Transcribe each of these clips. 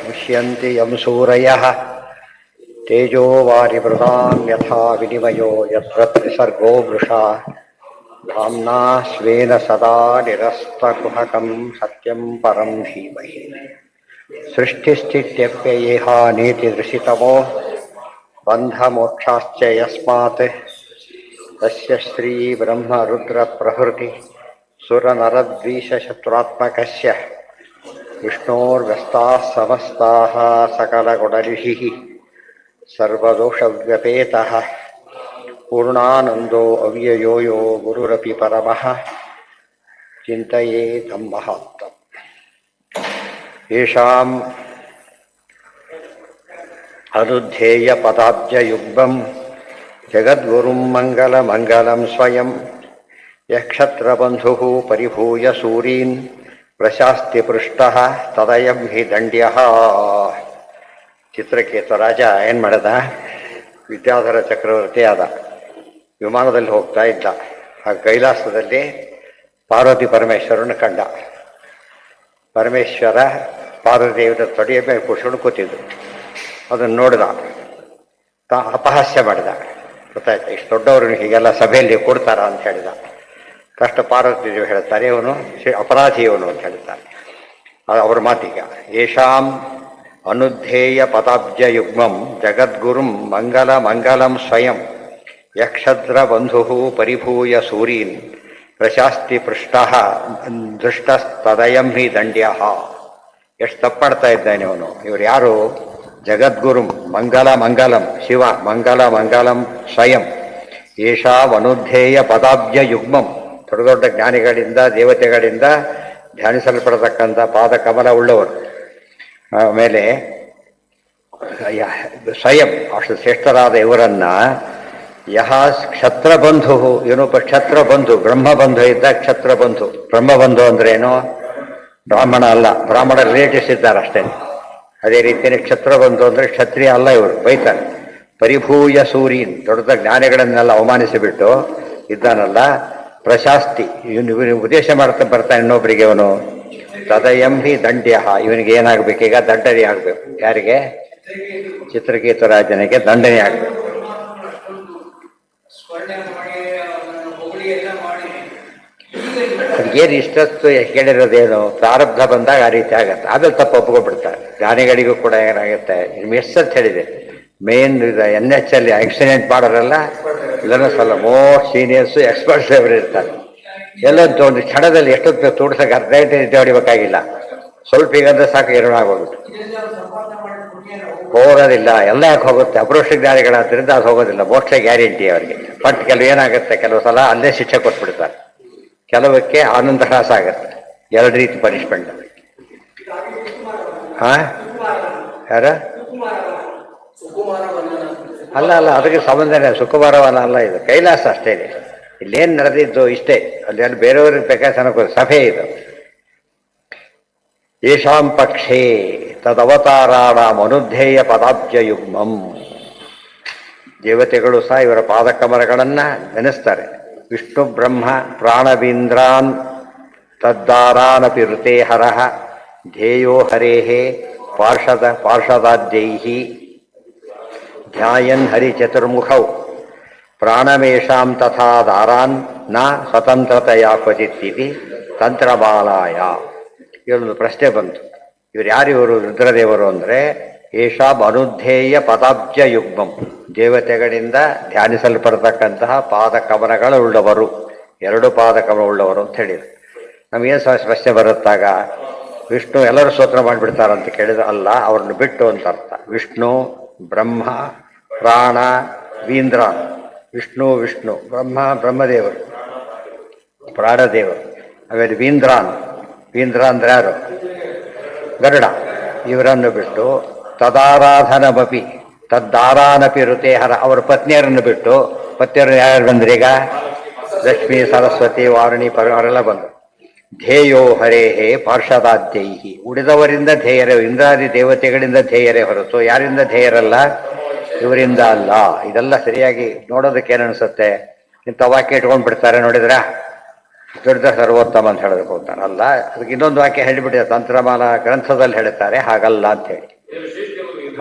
ಮುಷ್ಯಂತಿ M ಸೂರಯಃ ತೇಜೋ ವಾರಿವೃತಾಂ ಯಥಾ ವಿನಿಮಯೋ ಯತ್ರ ತ್ರಿಸರ್ಗೋ ವೃಷಾ ಧಾಮ್ನಾ ಸ್ವೇನ ಸದಾ ನಿರಸ್ತಕುಹಕಂ ಸತ್ಯಂ ಪರಂ ಧೀಮಹಿ ಸೃಷ್ಟಿಸ್ಥಿತ್ಯಪ್ಯಯೇಹಾನೇತಿ ದೃಶಿತಮೋ ಬಂಧಮೋಕ್ಷಾಶ್ಚ ಯಸ್ಮಾತ್ ತಸ್ಯ ಶ್ರೀ ಬ್ರಹ್ಮ ರುದ್ರ ಪ್ರಭೃತಿ ಸುರನರದ್ವೀಷಶತ್ರುರಾತ್ಮಕಸ್ಯ ವಿಷ್ಣೋರ್ವ್ಯಸ್ತಾಃ ಸಮಸ್ತಾಃ ಸಕಲಗುಣನಿಧಿಃ ಸರ್ವದೋಷವ್ಯಪೇತಃ ಪೂರ್ಣಾನಂದೋ ಅವ್ಯಯೋ ಯೋ ಗುರುರಪಿ ಪರಮಃ ಚಿಂತಯೇತಂ ಮಹಾತ್ಮಂ ಯೇಷಾಂ ಅನುಧ್ಯೇಯ ಪದಾಬ್ಜಯುಗ್ಮಂ ಜಗದ್ಗುರುಂ ಮಂಗಲಮಂಗಲಂ ಸ್ವಯಂ ಯಕ್ಷತ್ರಬಂಧುಃ ಪರಿಭೂಯ ಸೂರೀನ್ ಪ್ರಶಾಸ್ತಿ ಪೃಷ್ಟಃ ತದಯಂ ಹಿ ದಂಡ್ಯಃ. ಚಿತ್ರಕೇತು ರಾಜ ಏನು ಮಾಡಿದ? ವಿದ್ಯಾಧರ ಚಕ್ರವರ್ತಿ ಆದ. ವಿಮಾನದಲ್ಲಿ ಹೋಗ್ತಾ ಇದ್ದ. ಆ ಕೈಲಾಸದಲ್ಲಿ ಪಾರ್ವತಿ ಪರಮೇಶ್ವರನ ಕಂಡ. ಪರಮೇಶ್ವರ ಪಾರ್ವತಿಯವರ ತೊಡೆಯ ಮೇಲೆ ಕುಶಿಕೊಂಡು ಕೂತಿದ್ದು. ಅದನ್ನು ನೋಡಿದ, ಅಪಹಾಸ್ಯ ಮಾಡಿದ. ಗೊತ್ತಾಯ್ತು, ಇಷ್ಟು ದೊಡ್ಡವ್ರನ್ನ ಹೀಗೆಲ್ಲ ಸಭೆಯಲ್ಲಿ ಕೊಡ್ತಾರ ಅಂತ ಹೇಳಿದ. ಕಷ್ಟ ಪಾರ್ವತಿ ದೇವಿ ಹೇಳ್ತಾರೆ, ಇವನು ಅಪರಾಧಿ ಇವನು ಅಂತ ಹೇಳ್ತಾರೆ. ಅವ್ರ ಮಾತೀಗ ಯೇಷಾಂ ಅನುಧ್ಯೇಯ ಪದಾಬ್ಜಯುಗ್ಮಂ ಜಗದ್ಗುರುಂ ಮಂಗಲಮಂಗಲಂ ಸ್ವಯಂ ಯಕ್ಷದ್ರ ಬಂಧು ಪರಿಭೂಯ ಸೂರೀನ್ ಪ್ರಶಾಸ್ತಿ ಪೃಷ್ಟಃ ದೃಷ್ಟಸ್ತದಯಂ ಹಿ ದಂಡ್ಯಃ. ಎಷ್ಟು ತಪ್ಪಾಡ್ತಾ ಇದ್ದಾನೆ ಅವನು. ಇವರು ಯಾರು? ಜಗದ್ಗುರುಂ ಮಂಗಲಮಂಗಲಂ ಶಿವ ಮಂಗಲಮಂಗಲಂ ಸ್ವಯಂ ಯೇಷಾಂ ಅನುಧ್ಯೇಯ ಪದಾಬ್ಜಯುಗ್ಮಂ. ದೊಡ್ಡ ದೊಡ್ಡ ಜ್ಞಾನಿಗಳಿಂದ ದೇವತೆಗಳಿಂದ ಧ್ಯಾನಿಸಲ್ಪಡತಕ್ಕಂಥ ಪಾದಕಮಲ ಉಳ್ಳವರು. ಆಮೇಲೆ ಸ್ವಯಂ ಅಷ್ಟು ಶ್ರೇಷ್ಠರಾದ ಇವರನ್ನ ಯಹ ಕ್ಷತ್ರಬಂಧು, ಇವನೊಬ್ಬ ಕ್ಷತ್ರಬಂಧು, ಬ್ರಹ್ಮಬಂಧು ಇದ್ದ ಕ್ಷತ್ರಬಂಧು. ಬ್ರಹ್ಮಬಂಧು ಅಂದ್ರೆ ಏನು? ಬ್ರಾಹ್ಮಣ ಅಲ್ಲ, ಬ್ರಾಹ್ಮಣ ರಿಲೇಟಿವ್ಸ್ ಇದ್ದಾರೆ ಅಷ್ಟೇ. ಅದೇ ರೀತಿಯಲ್ಲಿ ಕ್ಷತ್ರಬಂಧು ಅಂದ್ರೆ ಕ್ಷತ್ರಿಯ ಅಲ್ಲ ಇವರು, ಬೈತಾರೆ. ಪರಿಭೂಯ ಸೂರೀನ್, ದೊಡ್ಡ ಜ್ಞಾನಿಗಳನ್ನೆಲ್ಲ ಅವಮಾನಿಸಿಬಿಟ್ಟು ಇದ್ದಾನಲ್ಲ, ಪ್ರಶಾಸ್ತಿ, ಇವನು ಉದ್ದೇಶ ಮಾಡ್ತಾ ಬರ್ತಾನೆ ಇನ್ನೊಬ್ಬರಿಗೆ. ಇವನು ತದಯಂ ಹಿ ದಂಡ್ಯ, ಇವನಿಗೆ ಏನಾಗಬೇಕೀಗ? ದಂಡನೆ ಆಗಬೇಕು. ಯಾರಿಗೆ? ಚಿತ್ರಕೇತು ರಾಜನಿಗೆ ದಂಡನೆ ಆಗಬೇಕು. ಏನು ಇಷ್ಟೊತ್ತು ಕೇಳಿರೋದೇನು? ಪ್ರಾರಬ್ಧ ಬಂದಾಗ ಆ ರೀತಿ ಆಗತ್ತೆ. ಆಮೇಲೆ ತಪ್ಪು ಒಪ್ಕೊಬಿಡ್ತಾರೆ. ಜ್ಞಾನಿಗಳಿಗೂ ಕೂಡ ಏನಾಗುತ್ತೆ, ಎಷ್ಟಂತ ಹೇಳಿದೆ, ಮೇನ್ NH ಅಲ್ಲಿ ಆಕ್ಸಿಡೆಂಟ್ ಮಾಡೋರೆಲ್ಲ ಇದನ್ನು ಸ್ವಲ್ಪ ಮೋಸ್ಟ್ ಸೀನಿಯರ್ಸು ಎಕ್ಸ್ಪರ್ಟ್ಸ್ ಅವರು ಇರ್ತಾರೆ. ಎಲ್ಲಂತೂ ಒಂದು ಕ್ಷಣದಲ್ಲಿ ಎಷ್ಟೊತ್ತು ತೋಡ್ಸಕ್ಕೆ ಅರ್ಧ ಗಂಟೆ ಹೊಡಿಬೇಕಾಗಿಲ್ಲ. ಸ್ವಲ್ಪ ಈಗಂದ್ರೆ ಸಾಕು, ಎರಡಾಗೋಗುತ್ತೆ, ಹೋಗೋದಿಲ್ಲ. ಎಲ್ಲ ಯಾಕೆ ಹೋಗುತ್ತೆ? ಅಪರೋಕ್ಷ ಜ್ಞಾನಿಗಳಾದ್ರಿಂದ ಅದು ಹೋಗೋದಿಲ್ಲ. ಮೋಕ್ಷ ಗ್ಯಾರಂಟಿ ಅವರಿಗೆ. ಬಟ್ ಕೆಲವು ಏನಾಗುತ್ತೆ, ಕೆಲವು ಸಲ ಅಲ್ಲೇ ಶಿಕ್ಷೆ ಕೊಟ್ಬಿಡ್ತಾರೆ. ಕೆಲವಕ್ಕೆ ಆನಂದ ಹ್ರಾಸ ಆಗುತ್ತೆ. ಎರಡು ರೀತಿ ಪನಿಷ್ಮೆಂಟ್. ಯಾರ? ಅಲ್ಲ ಅದಕ್ಕೆ ಸಂಬಂಧನೇ. ಸುಕುಮಾರವನ ಅಲ್ಲ ಇದು, ಕೈಲಾಸ ಅಷ್ಟೇ ಇದೆ. ಇಲ್ಲೇನು ನಡೆದಿದ್ದು ಇಷ್ಟೇ. ಅಲ್ಲಿ ಬೇರೆಯವ್ರಿಗೆ ಬೇಕಾದ ಸಭೆ ಇದು. ಯೇಷಾಂ ಪಕ್ಷೇ ತದವತಾರಾಣಾಂ ಅನುಧ್ಯೇಯ ಪದಾಬ್ಜಯುಗ್ಮಂ. ದೇವತೆಗಳು ಸಹ ಇವರ ಪಾದಕಮಲಗಳನ್ನ ನೆನೆಸ್ತಾರೆ. ವಿಷ್ಣು ಬ್ರಹ್ಮ ಪ್ರಾಣವೀಂದ್ರಾನ್ ತದ್ದಾರಾನಪಿ ಋತೆ ಹರಃ ಧ್ಯೇಯೋ ಹರೇಃ ಪಾರ್ಷದಾದ್ಯೈಃ ಧ್ಯಾಯನ್ ಹರಿಚತುರ್ಮುಖೌ ಪ್ರಾಣಮೇಷಾಂ ತಥಾ ದಾರಾನ್ ನ ಸ್ವತಂತ್ರತೆಯ ಕ್ವಚಿತ್ತಿತಿ ತಂತ್ರಮಾಲಾಯ. ಇವರೊಂದು ಪ್ರಶ್ನೆ ಬಂತು. ಇವರು ಯಾರಿವರು? ರುದ್ರದೇವರು ಅಂದರೆ ಯೇಷಾಂ ಅನುಧ್ಯೇಯ ಪದಾಬ್ಜಯುಗ್ಮಂ, ದೇವತೆಗಳಿಂದ ಧ್ಯಾನಿಸಲ್ಪಡತಕ್ಕಂತಹ ಪಾದಕಮಲಗಳುಳ್ಳವರು, ಎರಡು ಪಾದಕಮಲವುಳ್ಳವರು ಅಂತ ಹೇಳಿದರು. ನಮಗೇನು ಪ್ರಶ್ನೆ ಬರುತ್ತಾಗ? ವಿಷ್ಣು ಎಲ್ಲರೂ ಸ್ತೋತ್ರ ಮಾಡಿಬಿಡ್ತಾರಂತ ಕೇಳಿದ್ರೆ ಅಲ್ಲ, ಅವ್ರನ್ನ ಬಿಟ್ಟು ಅಂತ ಅರ್ಥ. ವಿಷ್ಣು ಬ್ರಹ್ಮ ಪ್ರಾಣ ವೀಂದ್ರ. ವಿಷ್ಣು ಬ್ರಹ್ಮದೇವರು, ಪ್ರಾಣದೇವರು. ಆಮೇಲೆ ವೀಂದ್ರ ಅಂದ್ರೆ ಯಾರು? ಗರುಡ. ಇವರನ್ನು ಬಿಟ್ಟು ತದಾರಾಧನಮಪಿ ತದ್ದಾರಾನಪಿ ಋತೇಹರ, ಅವರ ಪತ್ನಿಯರನ್ನು ಬಿಟ್ಟು, ಪತ್ನಿಯರು ಯಾರು ಬಂದ್ರೀಗ? ಲಕ್ಷ್ಮೀ ಸರಸ್ವತಿ ವಾರುಣಿ ಅವರೆಲ್ಲ ಬಂದರು. ಧ್ಯೇಯೋ ಹರೇಹೇ ಪಾರ್ಷದಾದ್ಯೈಹಿ, ಉಳಿದವರಿಂದ ಧ್ಯೇಯರೇ, ಇಂದ್ರಾದಿ ದೇವತೆಗಳಿಂದ ಧ್ಯೇಯರೇ ಹೊರತು ಯಾರಿಂದ ಧ್ಯೇಯರಲ್ಲ? ಇವರಿಂದ ಅಲ್ಲ. ಇದೆಲ್ಲ ಸರಿಯಾಗಿ ನೋಡೋದಕ್ಕೆ ಏನನ್ಸುತ್ತೆ? ಇಂಥ ವಾಕ್ಯ ಇಟ್ಕೊಂಡು ಬಿಡ್ತಾರೆ ನೋಡಿದ್ರ. ದೊಡ್ಡ ಸರ್ವೋತ್ತಮ ಅಂತ ಹೇಳೋದಕ್ಕೆ ಹೋಗ್ತಾನೆ. ಅಲ್ಲ, ಅದಕ್ಕೆ ಇನ್ನೊಂದು ವಾಕ್ಯ ಹೇಳಿಬಿಟ್ಟಿದೆ, ತಂತ್ರಮಾಲಾ ಗ್ರಂಥದಲ್ಲಿ ಹೇಳ್ತಾರೆ, ಹಾಗಲ್ಲ ಅಂತ ಹೇಳಿ.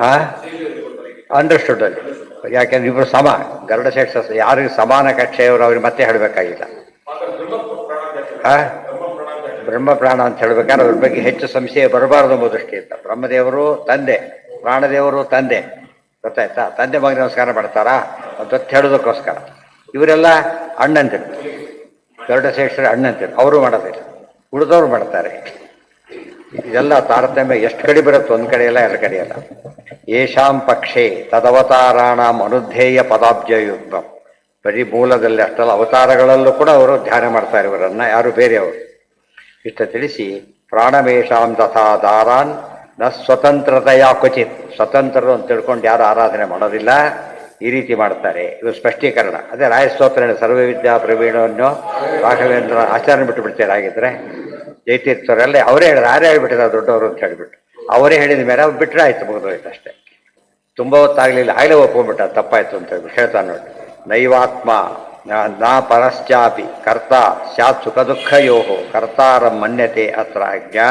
ಹಾ ಅಂಡರ್ಸ್ಟುಡ್ ಅಲ್ಲಿ. ಯಾಕೆಂದ್ರೆ ಇಬ್ರು ಸಮ ಗರುಡ ಶ್ರೇಷ್ಠ ಯಾರಿಗೆ ಸಮಾನ ಕಕ್ಷೆಯವರು ಅವ್ರಿಗೆ ಮತ್ತೆ ಹೇಳಬೇಕಾಗಿಲ್ಲ. ಹಾ ಬ್ರಹ್ಮ ಪ್ರಾಣ ಅಂತ ಹೇಳ್ಬೇಕಾದ್ರೆ ಅದ್ರ ಬಗ್ಗೆ ಹೆಚ್ಚು ಸಂಶಯ ಬರಬಾರದು ಎಂಬ ದೃಷ್ಟಿಯಿಂದ ಬ್ರಹ್ಮದೇವರು ತಂದೆ, ಪ್ರಾಣದೇವರು ತಂದೆ, ಗೊತ್ತಾಯ್ತಾ? ತಂದೆ ಮಗ ನಮಸ್ಕಾರ ಮಾಡ್ತಾರಾ ಅಂತ ಹೇಳೋದಕ್ಕೋಸ್ಕರ. ಇವರೆಲ್ಲ ಅಣ್ಣಂತಿರು, ಗರುಡ ಶ್ರೇಷ್ಠರ ಅಣ್ಣಂತಿರು, ಅವರು ಮಾಡೋದಿಲ್ಲ, ಉಳಿದವ್ರು ಮಾಡ್ತಾರೆ. ಇದೆಲ್ಲ ತಾರತಮ್ಯ ಎಷ್ಟು ಕಡೆ ಬರುತ್ತೆ, ಒಂದು ಕಡೆ ಎಲ್ಲ ಎರಡು ಕಡೆ ಎಲ್ಲ. ಯೇಷಾಂ ಪಕ್ಷೆ ತದವತಾರಾಣಂ ಅನುಧ್ಯೇಯ ಪದಾಬ್ಜಯುಗ್ಮ. ಬರೀ ಮೂಲದಲ್ಲಿ ಅಷ್ಟಲ್ಲ, ಅವತಾರಗಳಲ್ಲೂ ಕೂಡ ಅವರು ಧ್ಯಾನ ಮಾಡ್ತಾರೆ ಇವರನ್ನ, ಯಾರು ಬೇರೆಯವರು. ಇಷ್ಟ ತಿಳಿಸಿ ಪ್ರಾಣಮೇಷಾಂ ತಥಾ ದಾರಾನ್ ನ ಸ್ವತಂತ್ರತೆಯ ಕ್ವಚಿತ್. ಸ್ವತಂತ್ರರು ಅಂತ ತಿಳ್ಕೊಂಡು ಯಾರು ಆರಾಧನೆ ಮಾಡೋದಿಲ್ಲ, ಈ ರೀತಿ ಮಾಡ್ತಾರೆ. ಇದು ಸ್ಪಷ್ಟೀಕರಣ. ಅದೇ ರಾಯಸ್ತೋತ್ರ ಸರ್ವವಿದ್ಯಾ ಪ್ರವೀಣವನ್ನು ರಾಘವೇಂದ್ರ ಆಚಾರ್ಯ ಬಿಟ್ಟು ಬಿಡ್ತಾರೆ. ಆಗಿದ್ರೆ ಜೈತೀರ್ಥವರೆಲ್ಲ ಅವರೇ ಹೇಳಿದ್ರು, ಯಾರೇ ಹೇಳ್ಬಿಟ್ಟಿದ್ದಾರೆ ದೊಡ್ಡವರು ಅಂತ ಹೇಳಿಬಿಟ್ಟು ಅವರೇ ಹೇಳಿದ ಮೇಲೆ ಅವ್ರು ಬಿಟ್ಟರೆ ಆಯ್ತು, ಮುಗಿದೋಯ್ತು ಅಷ್ಟೇ. ತುಂಬ ಹೊತ್ತಾಗಲಿಲ್ಲ, ಆಗಲೇ ಒಪ್ಕೊಂಡ್ಬಿಟ್ಟ ತಪ್ಪಾಯ್ತು ಅಂತ ಹೇಳ್ಬಿಟ್ಟು ಹೇಳ್ತಾನೆ ನೋಡಿ. ನೈವಾತ್ಮ ನಾ ಪರಶ್ಚಾಪಿ ಕರ್ತ ಸ್ಯಾತ್ ಸುಖ ದುಃಖಯೋ ಕರ್ತಾರಂ ಮನ್ಯತೆ ಅತ್ರ ಅಜ್ಞಾ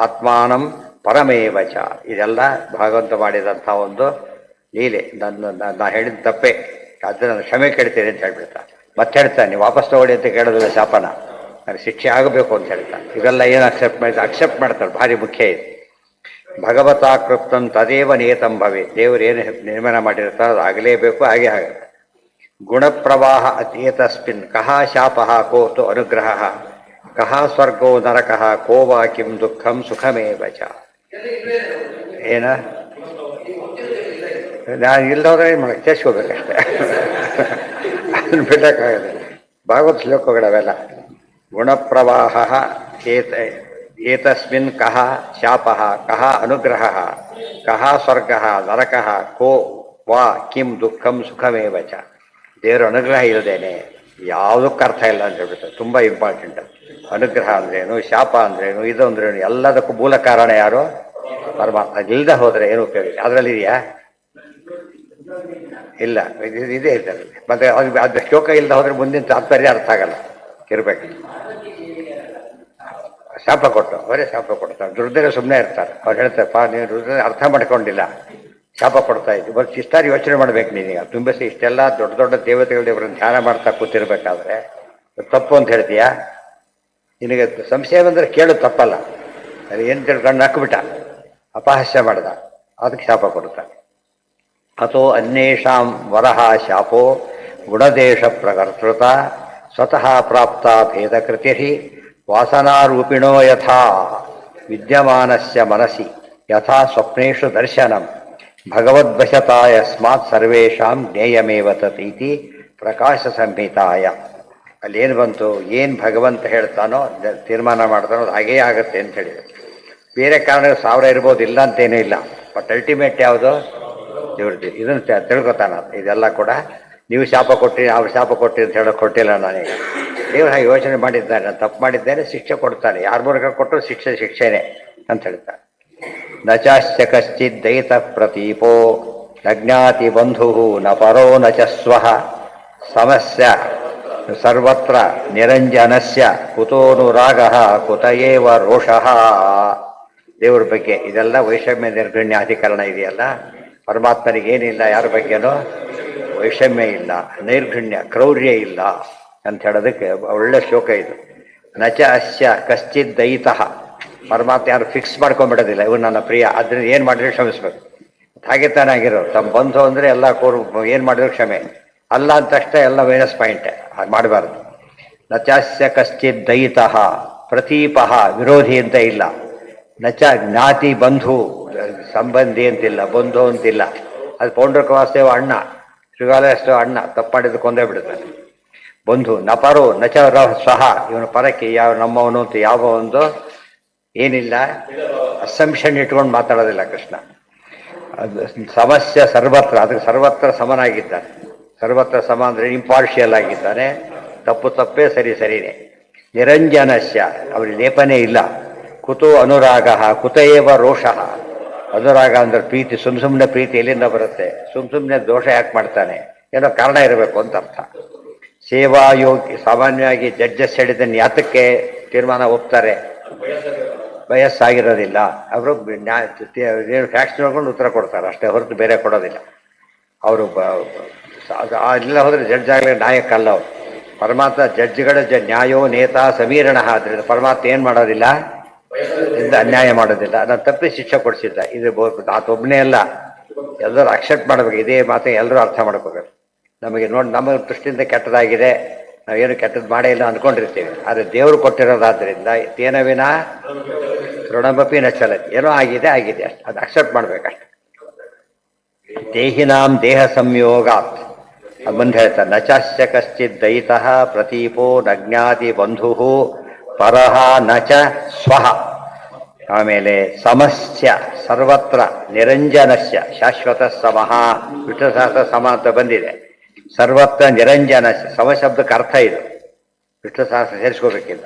ಆತ್ಮಾನಂ ಪರಮೇವಚ. ಇದೆಲ್ಲ ಭಾಗವಂತ ಮಾಡಿದಂಥ ಒಂದು ಲೀಲೆ. ನಾ ಹೇಳಿದ ತಪ್ಪೇ, ಅದು ನಾನು ಕ್ಷಮೆ ಕೇಳ್ತೇನೆ ಅಂತ ಹೇಳ್ಬಿಡ್ತಾನೆ. ಮತ್ತೆ ಹೇಳ್ತಾನೆ, ನೀವು ವಾಪಸ್ ತಗೊಳ್ಳಿ ಅಂತ ಕೇಳೋದಿಲ್ಲ ಶಾಪನ, ನನಗೆ ಶಿಕ್ಷೆ ಆಗಬೇಕು ಅಂತ ಹೇಳ್ತಾನೆ. ಇವೆಲ್ಲ ಏನು ಅಕ್ಸೆಪ್ಟ್ ಮಾಡ್ತಾರೆ, ಭಾರಿ ಮುಖ್ಯ ಇದು. ಭಗವತಾ ಕೃಪ್ತಂ ತದೇವ ನೇತಂ ಭವೆ. ದೇವರು ಏನು ನಿರ್ಮಾಣ ಮಾಡಿರ್ತಾರೆ ಅದು ಆಗಲೇಬೇಕು, ಹಾಗೆ ಆಗುತ್ತೆ. ಗುಣಪ್ರವಾಹ ಅತೇತಸ್ಮಿನ್ ಕಹ ಶಾಪಃ ಕೋತು ಅನುಗ್ರಹ ಕಹ ಸ್ವರ್ಗೋ ನರಕಃ ಕೋ ವಾ ಕಿಂ ದುಃಖಂ ಸುಖಮೇವ ಚ. ಏನ ನಾನು ಇಲ್ಲದೋದ್ರೆ ಏನು ಮಾಡಿ ಚೇಸ್ಕೋಬೇಕಷ್ಟೆ, ಅದನ್ನು ಬಿಡೋಕ್ಕಾಗಲ್ಲ. ಭಾಗವತ್ ಶ್ಲೋಕಗಳವೆಲ್ಲ. ಗುಣಪ್ರವಾಹ ಏತಸ್ಮಿನ್ ಕಹ ಶಾಪಃ ಕಹ ಅನುಗ್ರಹ ಕಹ ಸ್ವರ್ಗ ನರಕಃ ಕೋ ವಾ ಕಿಂ ದುಃಖಂ ಸುಖಮೇವ ಚ. ದೇವರ ಅನುಗ್ರಹ ಇಲ್ಲದೇನೆ ಯಾವುದಕ್ಕೂ ಅರ್ಥ ಇಲ್ಲ ಅಂತ ಹೇಳ್ಬಿಡ್ತಾರೆ. ತುಂಬ ಇಂಪಾರ್ಟೆಂಟ್. ಅನುಗ್ರಹ ಅಂದ್ರೇನು, ಶಾಪ ಅಂದ್ರೇನು, ಇದು ಅಂದ್ರೇನು, ಎಲ್ಲದಕ್ಕೂ ಮೂಲ ಕಾರಣ ಯಾರು? ಪರಮಾತ್ಮ. ಇಲ್ಲದೆ ಹೋದರೆ ಏನು ಉಪಯೋಗ ಇಲ್ಲ. ಅದರಲ್ಲಿ ಇದೆಯಾ? ಇಲ್ಲ, ಇದೇ ಇದರಲ್ಲಿ. ಮತ್ತೆ ಅದು ಶ್ಲೋಕ ಇಲ್ಲದೆ ಹೋದ್ರೆ ಮುಂದಿನ ತಾತ್ಪರ್ಯ ಅರ್ಥ ಆಗಲ್ಲ, ಇರಬೇಕು. ಶಾಪ ಕೊಟ್ಟು ಅವರೇ ಶಾಪ ಕೊಡ್ತಾರೆ. ದುರ್ದರೆ ಸುಮ್ಮನೆ ಇರ್ತಾರೆ. ಅವ್ರು ಹೇಳ್ತಾರಪ್ಪ, ನೀವು ದುರ್ದರೆ ಅರ್ಥ ಮಾಡ್ಕೊಂಡಿಲ್ಲ, ಶಾಪ ಕೊಡ್ತಾ ಇದ್ವಿ. ಬಟ್ ಇಷ್ಟಾರು ಯೋಚನೆ ಮಾಡ್ಬೇಕು ನೀನೀಗ. ತುಂಬಿಸಿ ಇಷ್ಟೆಲ್ಲ ದೊಡ್ಡ ದೊಡ್ಡ ದೇವತೆಗಳು ಇವ್ರನ್ನ ಧ್ಯಾನ ಮಾಡ್ತಾ ಕೂತಿರ್ಬೇಕಾದ್ರೆ ತಪ್ಪು ಅಂತ ಹೇಳ್ತೀಯಾ? ನಿನಗೆ ಸಂಶಯ ಬಂದರೆ ಕೇಳು, ತಪ್ಪಲ್ಲ. ಅದು ಏನು ತಿಳ್ಕೊಂಡು ನಕ್ಬಿಟ್ಟ, ಅಪಹಾಸ್ಯ ಮಾಡ್ದ, ಅದಕ್ಕೆ ಶಾಪ ಕೊಡ್ತಾನೆ. ಅಥೋ ಅನ್ಯೇಷಾಂ ವರಹ ಶಾಪೋ ಗುಣದೇಶ ಪ್ರಕರ್ತೃತ ಸ್ವತಃ ಪ್ರಾಪ್ತ ಭೇದಕೃತಿ ವಾಸನಾರೂಪಿಣೋ ಯಥಾ ವಿದ್ಯಮಾನಸ್ಯ ಮನಸಿ ಯಥಾ ಸ್ವಪ್ನೇಷು ದರ್ಶನಂ ಭಗವದ್ವಶತಾ ಯಸ್ಮಾತ್ ಸರ್ವೇಷಾಂ ಜ್ಞೇಯಮೇವ ತತೀತಿ ಪ್ರಕಾಶ ಸಂಹಿತಾಯ. ಅಲ್ಲೇನು ಬಂತು, ಏನು ಭಗವಂತ ಹೇಳ್ತಾನೋ ತೀರ್ಮಾನ ಮಾಡ್ತಾನೋ ಅದು ಹಾಗೇ ಆಗುತ್ತೆ ಅಂತ ಹೇಳಿದ್ರು. ಬೇರೆ ಕಾರಣ 1000 ಇರ್ಬೋದು, ಇಲ್ಲ ಅಂತೇನೂ ಇಲ್ಲ. ಬಟ್ ಅಲ್ಟಿಮೇಟ್ ಯಾವುದು? ದೇವ್ರದ್ದು. ಇದನ್ನು ತಿಳ್ಕೊತಾನ. ಇದೆಲ್ಲ ಕೂಡ ನೀವು ಶಾಪ ಕೊಟ್ಟಿರಿ, ಅವ್ರು ಶಾಪ ಕೊಟ್ಟಿರಿ ಅಂತ ಹೇಳೋಕೆ ಕೊಟ್ಟಿಲ್ಲ ನಾನೀಗ. ದೇವ್ರು ಹಾಗೆ ಯೋಚನೆ ಮಾಡಿದ್ದಾನೆ, ನಾನು ತಪ್ಪು ಮಾಡಿದ್ದೇನೆ, ಶಿಕ್ಷೆ ಕೊಡ್ತಾನೆ. ಯಾರ ಮೂಲಕ ಕೊಟ್ಟರು ಶಿಕ್ಷೆನೇ ಅಂತ ಹೇಳ್ತಾನೆ. ನಚಾಶ್ಚ ಕಶ್ಚಿತ್ ದೈತ ಪ್ರತೀಪೋ ನಜ್ಞಾತಿ ಬಂಧು ನ ಪರೋ ನ ಚ ಸ್ವಃ ಸಮಸ್ಯ ಸರ್ವತ್ರ ನಿರಂಜನಸ್ಯ ಕುತೋನುರಾಗ ಕುತಯೇವ ರೋಷಃ. ದೇವ್ರ ಬಗ್ಗೆ ಇದೆಲ್ಲ ವೈಷಮ್ಯ ನಿರ್ಗಣ್ಯ ಅಧಿಕರಣ ಇದೆಯಲ್ಲ. ಪರಮಾತ್ಮನಿಗೆ ಏನಿಲ್ಲ, ಯಾರ ಬಗ್ಗೆನೂ ವೈಷಮ್ಯ ಇಲ್ಲ, ನೈರ್ಘಣ್ಯ ಕ್ರೌರ್ಯ ಇಲ್ಲ ಅಂತ ಹೇಳೋದಕ್ಕೆ ಒಳ್ಳೆ ಶ್ಲೋಕ ಇದು. ನಚ ಅಸ್ಯ ಕಶ್ಚಿತ್ ದಯಿತಃ. ಪರಮಾತ್ಮ ಯಾರು ಫಿಕ್ಸ್ ಮಾಡ್ಕೊಂಡ್ಬಿಡೋದಿಲ್ಲ, ಇವ್ರು ನನ್ನ ಪ್ರಿಯ, ಅದರಿಂದ ಏನು ಮಾಡಿದ್ರೆ ಕ್ಷಮಿಸ್ಬೇಕು. ಹಾಗೆ ತಾನೇ ಆಗಿರೋ. ತಮ್ಮ ಬಂಧು ಅಂದರೆ ಎಲ್ಲ ಏನು ಮಾಡಿದ್ರು ಕ್ಷಮೆ, ಅಲ್ಲ ಅಂತಷ್ಟೇ ಎಲ್ಲ ಮೈನಸ್ ಪಾಯಿಂಟೇ, ಹಾಗೆ ಮಾಡಬಾರ್ದು. ನಚಾಸ್ಯ ಕಶ್ಚಿತ್ ದಯಿತಃ ಪ್ರತೀಪಃ, ವಿರೋಧಿ ಅಂತ ಇಲ್ಲ. ನಚ ಜ್ಞಾತಿ ಬಂಧು, ಸಂಬಂಧಿ ಅಂತಿಲ್ಲ, ಬಂಧು ಅಂತಿಲ್ಲ. ಅದು ಪೌಂಡ್ರಕವಾಸ್ತೇವ ಅಣ್ಣ, ಶೃಗಾಲಯಸ್ತೇವ ಅಣ್ಣ, ತಪ್ಪು ಮಾಡಿದ್ದು ಕೊಂದೇ ಬಿಡುತ್ತಾನೆ. ಬಂಧು ನಪರೋ ನಚ ಸ್ವಹ, ಇವನು ಪರಕ್ಕೆ ಯಾವ ನಮ್ಮವನು ಅಂತ ಯಾವ ಒಂದು ಏನಿಲ್ಲ, ಅಸಂಪ್ಷನ್ ಇಟ್ಕೊಂಡು ಮಾತಾಡೋದಿಲ್ಲ ಕೃಷ್ಣ. ಅದು ಸಮಸ್ಯೆ ಸರ್ವತ್ರ, ಅದಕ್ಕೆ ಸರ್ವತ್ರ ಸಮನಾಗಿದ್ದಾನೆ. ಸರ್ವತ್ರ ಸಮ ಅಂದರೆ ಇಂಪಾರ್ಷಿಯಲ್ ಆಗಿದ್ದಾನೆ. ತಪ್ಪು ತಪ್ಪೇ, ಸರಿ ಸರಿನೇ. ನಿರಂಜನಸ್ಯ, ಅವರಿಗೆ ಲೇಪನೇ ಇಲ್ಲ. ಕುತೋ ಅನುರಾಗ ಕುತಯೇವ ರೋಷಃ. ಅನುರಾಗ ಅಂದ್ರೆ ಪ್ರೀತಿ, ಸುಮ್ಮನೆ ಪ್ರೀತಿ ಎಲ್ಲಿಂದ ಬರುತ್ತೆ? ಸುಮ್ಮನೆ ದೋಷ ಯಾಕೆ ಮಾಡ್ತಾನೆ? ಏನೋ ಕಾರಣ ಇರಬೇಕು ಅಂತ ಅರ್ಥ. ಸೇವಾಯೋಗಿ, ಸಾಮಾನ್ಯವಾಗಿ ಜಡ್ಜಸ್ ಹೇಳಿದ್ದನ್ನು ಯಾತಕ್ಕೆ ತೀರ್ಮಾನ ಒಪ್ತಾರೆ? ವಯಸ್ಸಾಗಿರೋದಿಲ್ಲ. ಅವರು ಫ್ಯಾಕ್ಸ್ ನೋಡ್ಕೊಂಡು ಉತ್ತರ ಕೊಡ್ತಾರೆ ಅಷ್ಟೇ ಹೊರತು ಬೇರೆ ಕೊಡೋದಿಲ್ಲ. ಅವರು ಎಲ್ಲ ಹೋದರೆ ಜಡ್ಜ್ ಆಗಲಿ ನಾಯಕ ಅಲ್ಲ ಅವರು. ಪರಮಾತ್ಮ ಜಡ್ಜ್ಗಳ ನ್ಯಾಯೋ ನೇತಾ ಸಮೀರಣ ಆದ್ರಿಂದ ಪರಮಾತ್ಮ ಏನು ಮಾಡೋದಿಲ್ಲ, ಇಂದ ಅನ್ಯಾಯ ಮಾಡೋದಿಲ್ಲ. ಅದನ್ನು ತಪ್ಪಿ ಶಿಕ್ಷೆ ಕೊಡಿಸಿದ್ದ. ಇದು ಆತೊಬ್ಬನೇ ಅಲ್ಲ, ಎಲ್ಲರೂ ಅಕ್ಸೆಪ್ಟ್ ಮಾಡಬೇಕು. ಇದೇ ಮಾತು ಎಲ್ಲರೂ ಅರ್ಥ ಮಾಡ್ಕೋಬೇಕು. ನಮಗೆ ನೋಡಿ ನಮ್ಮ ದೃಷ್ಟಿಯಿಂದ ಕೆಟ್ಟದಾಗಿದೆ, ನಾವೇನು ಕೆಟ್ಟದ್ದು ಮಾಡೇ ಇಲ್ಲ ಅಂದ್ಕೊಂಡಿರ್ತೀವಿ. ಆದರೆ ದೇವರು ಕೊಟ್ಟಿರೋದಾದ್ರಿಂದ ತೇನ ವಿನ ಋಣಮಪಿ ನ ಚಲತಿ. ಏನೋ ಆಗಿದೆ ಆಗಿದೆ ಅಷ್ಟು, ಅದು ಅಕ್ಸೆಪ್ಟ್ ಮಾಡ್ಬೇಕಷ್ಟೆ. ದೇಹಿನಾಂ ದೇಹ ಸಂಯೋಗಾತ್ ಅದು ಬಂದು ಹೇಳ್ತಾರೆ. ನಚಾಸ್ಯ ಕಶ್ಚಿತ್ ದಯಿತಃ ಪ್ರತೀಪೋ ನಜ್ಞಾತಿ ಬಂಧು ಪರಹ ನಚ ಸ್ವಹ. ಆಮೇಲೆ ಸಮಸ್ಯ ಸರ್ವತ್ರ ನಿರಂಜನಸ್ಯ ಶಾಶ್ವತ ಸಮಃ. ವಿಷ್ಣುಸಹಸ್ರ ಸಮ ಅಂತ ಬಂದಿದೆ. ಸರ್ವತ್ರ ನಿರಂಜನಸ್ಯ ಸಮ ಶಬ್ದಕ್ಕೆ ಅರ್ಥ ಇದು. ವಿಷ್ಣುಸಹಸ್ರ ಸೇರಿಸ್ಕೋಬೇಕಿಲ್ಲ.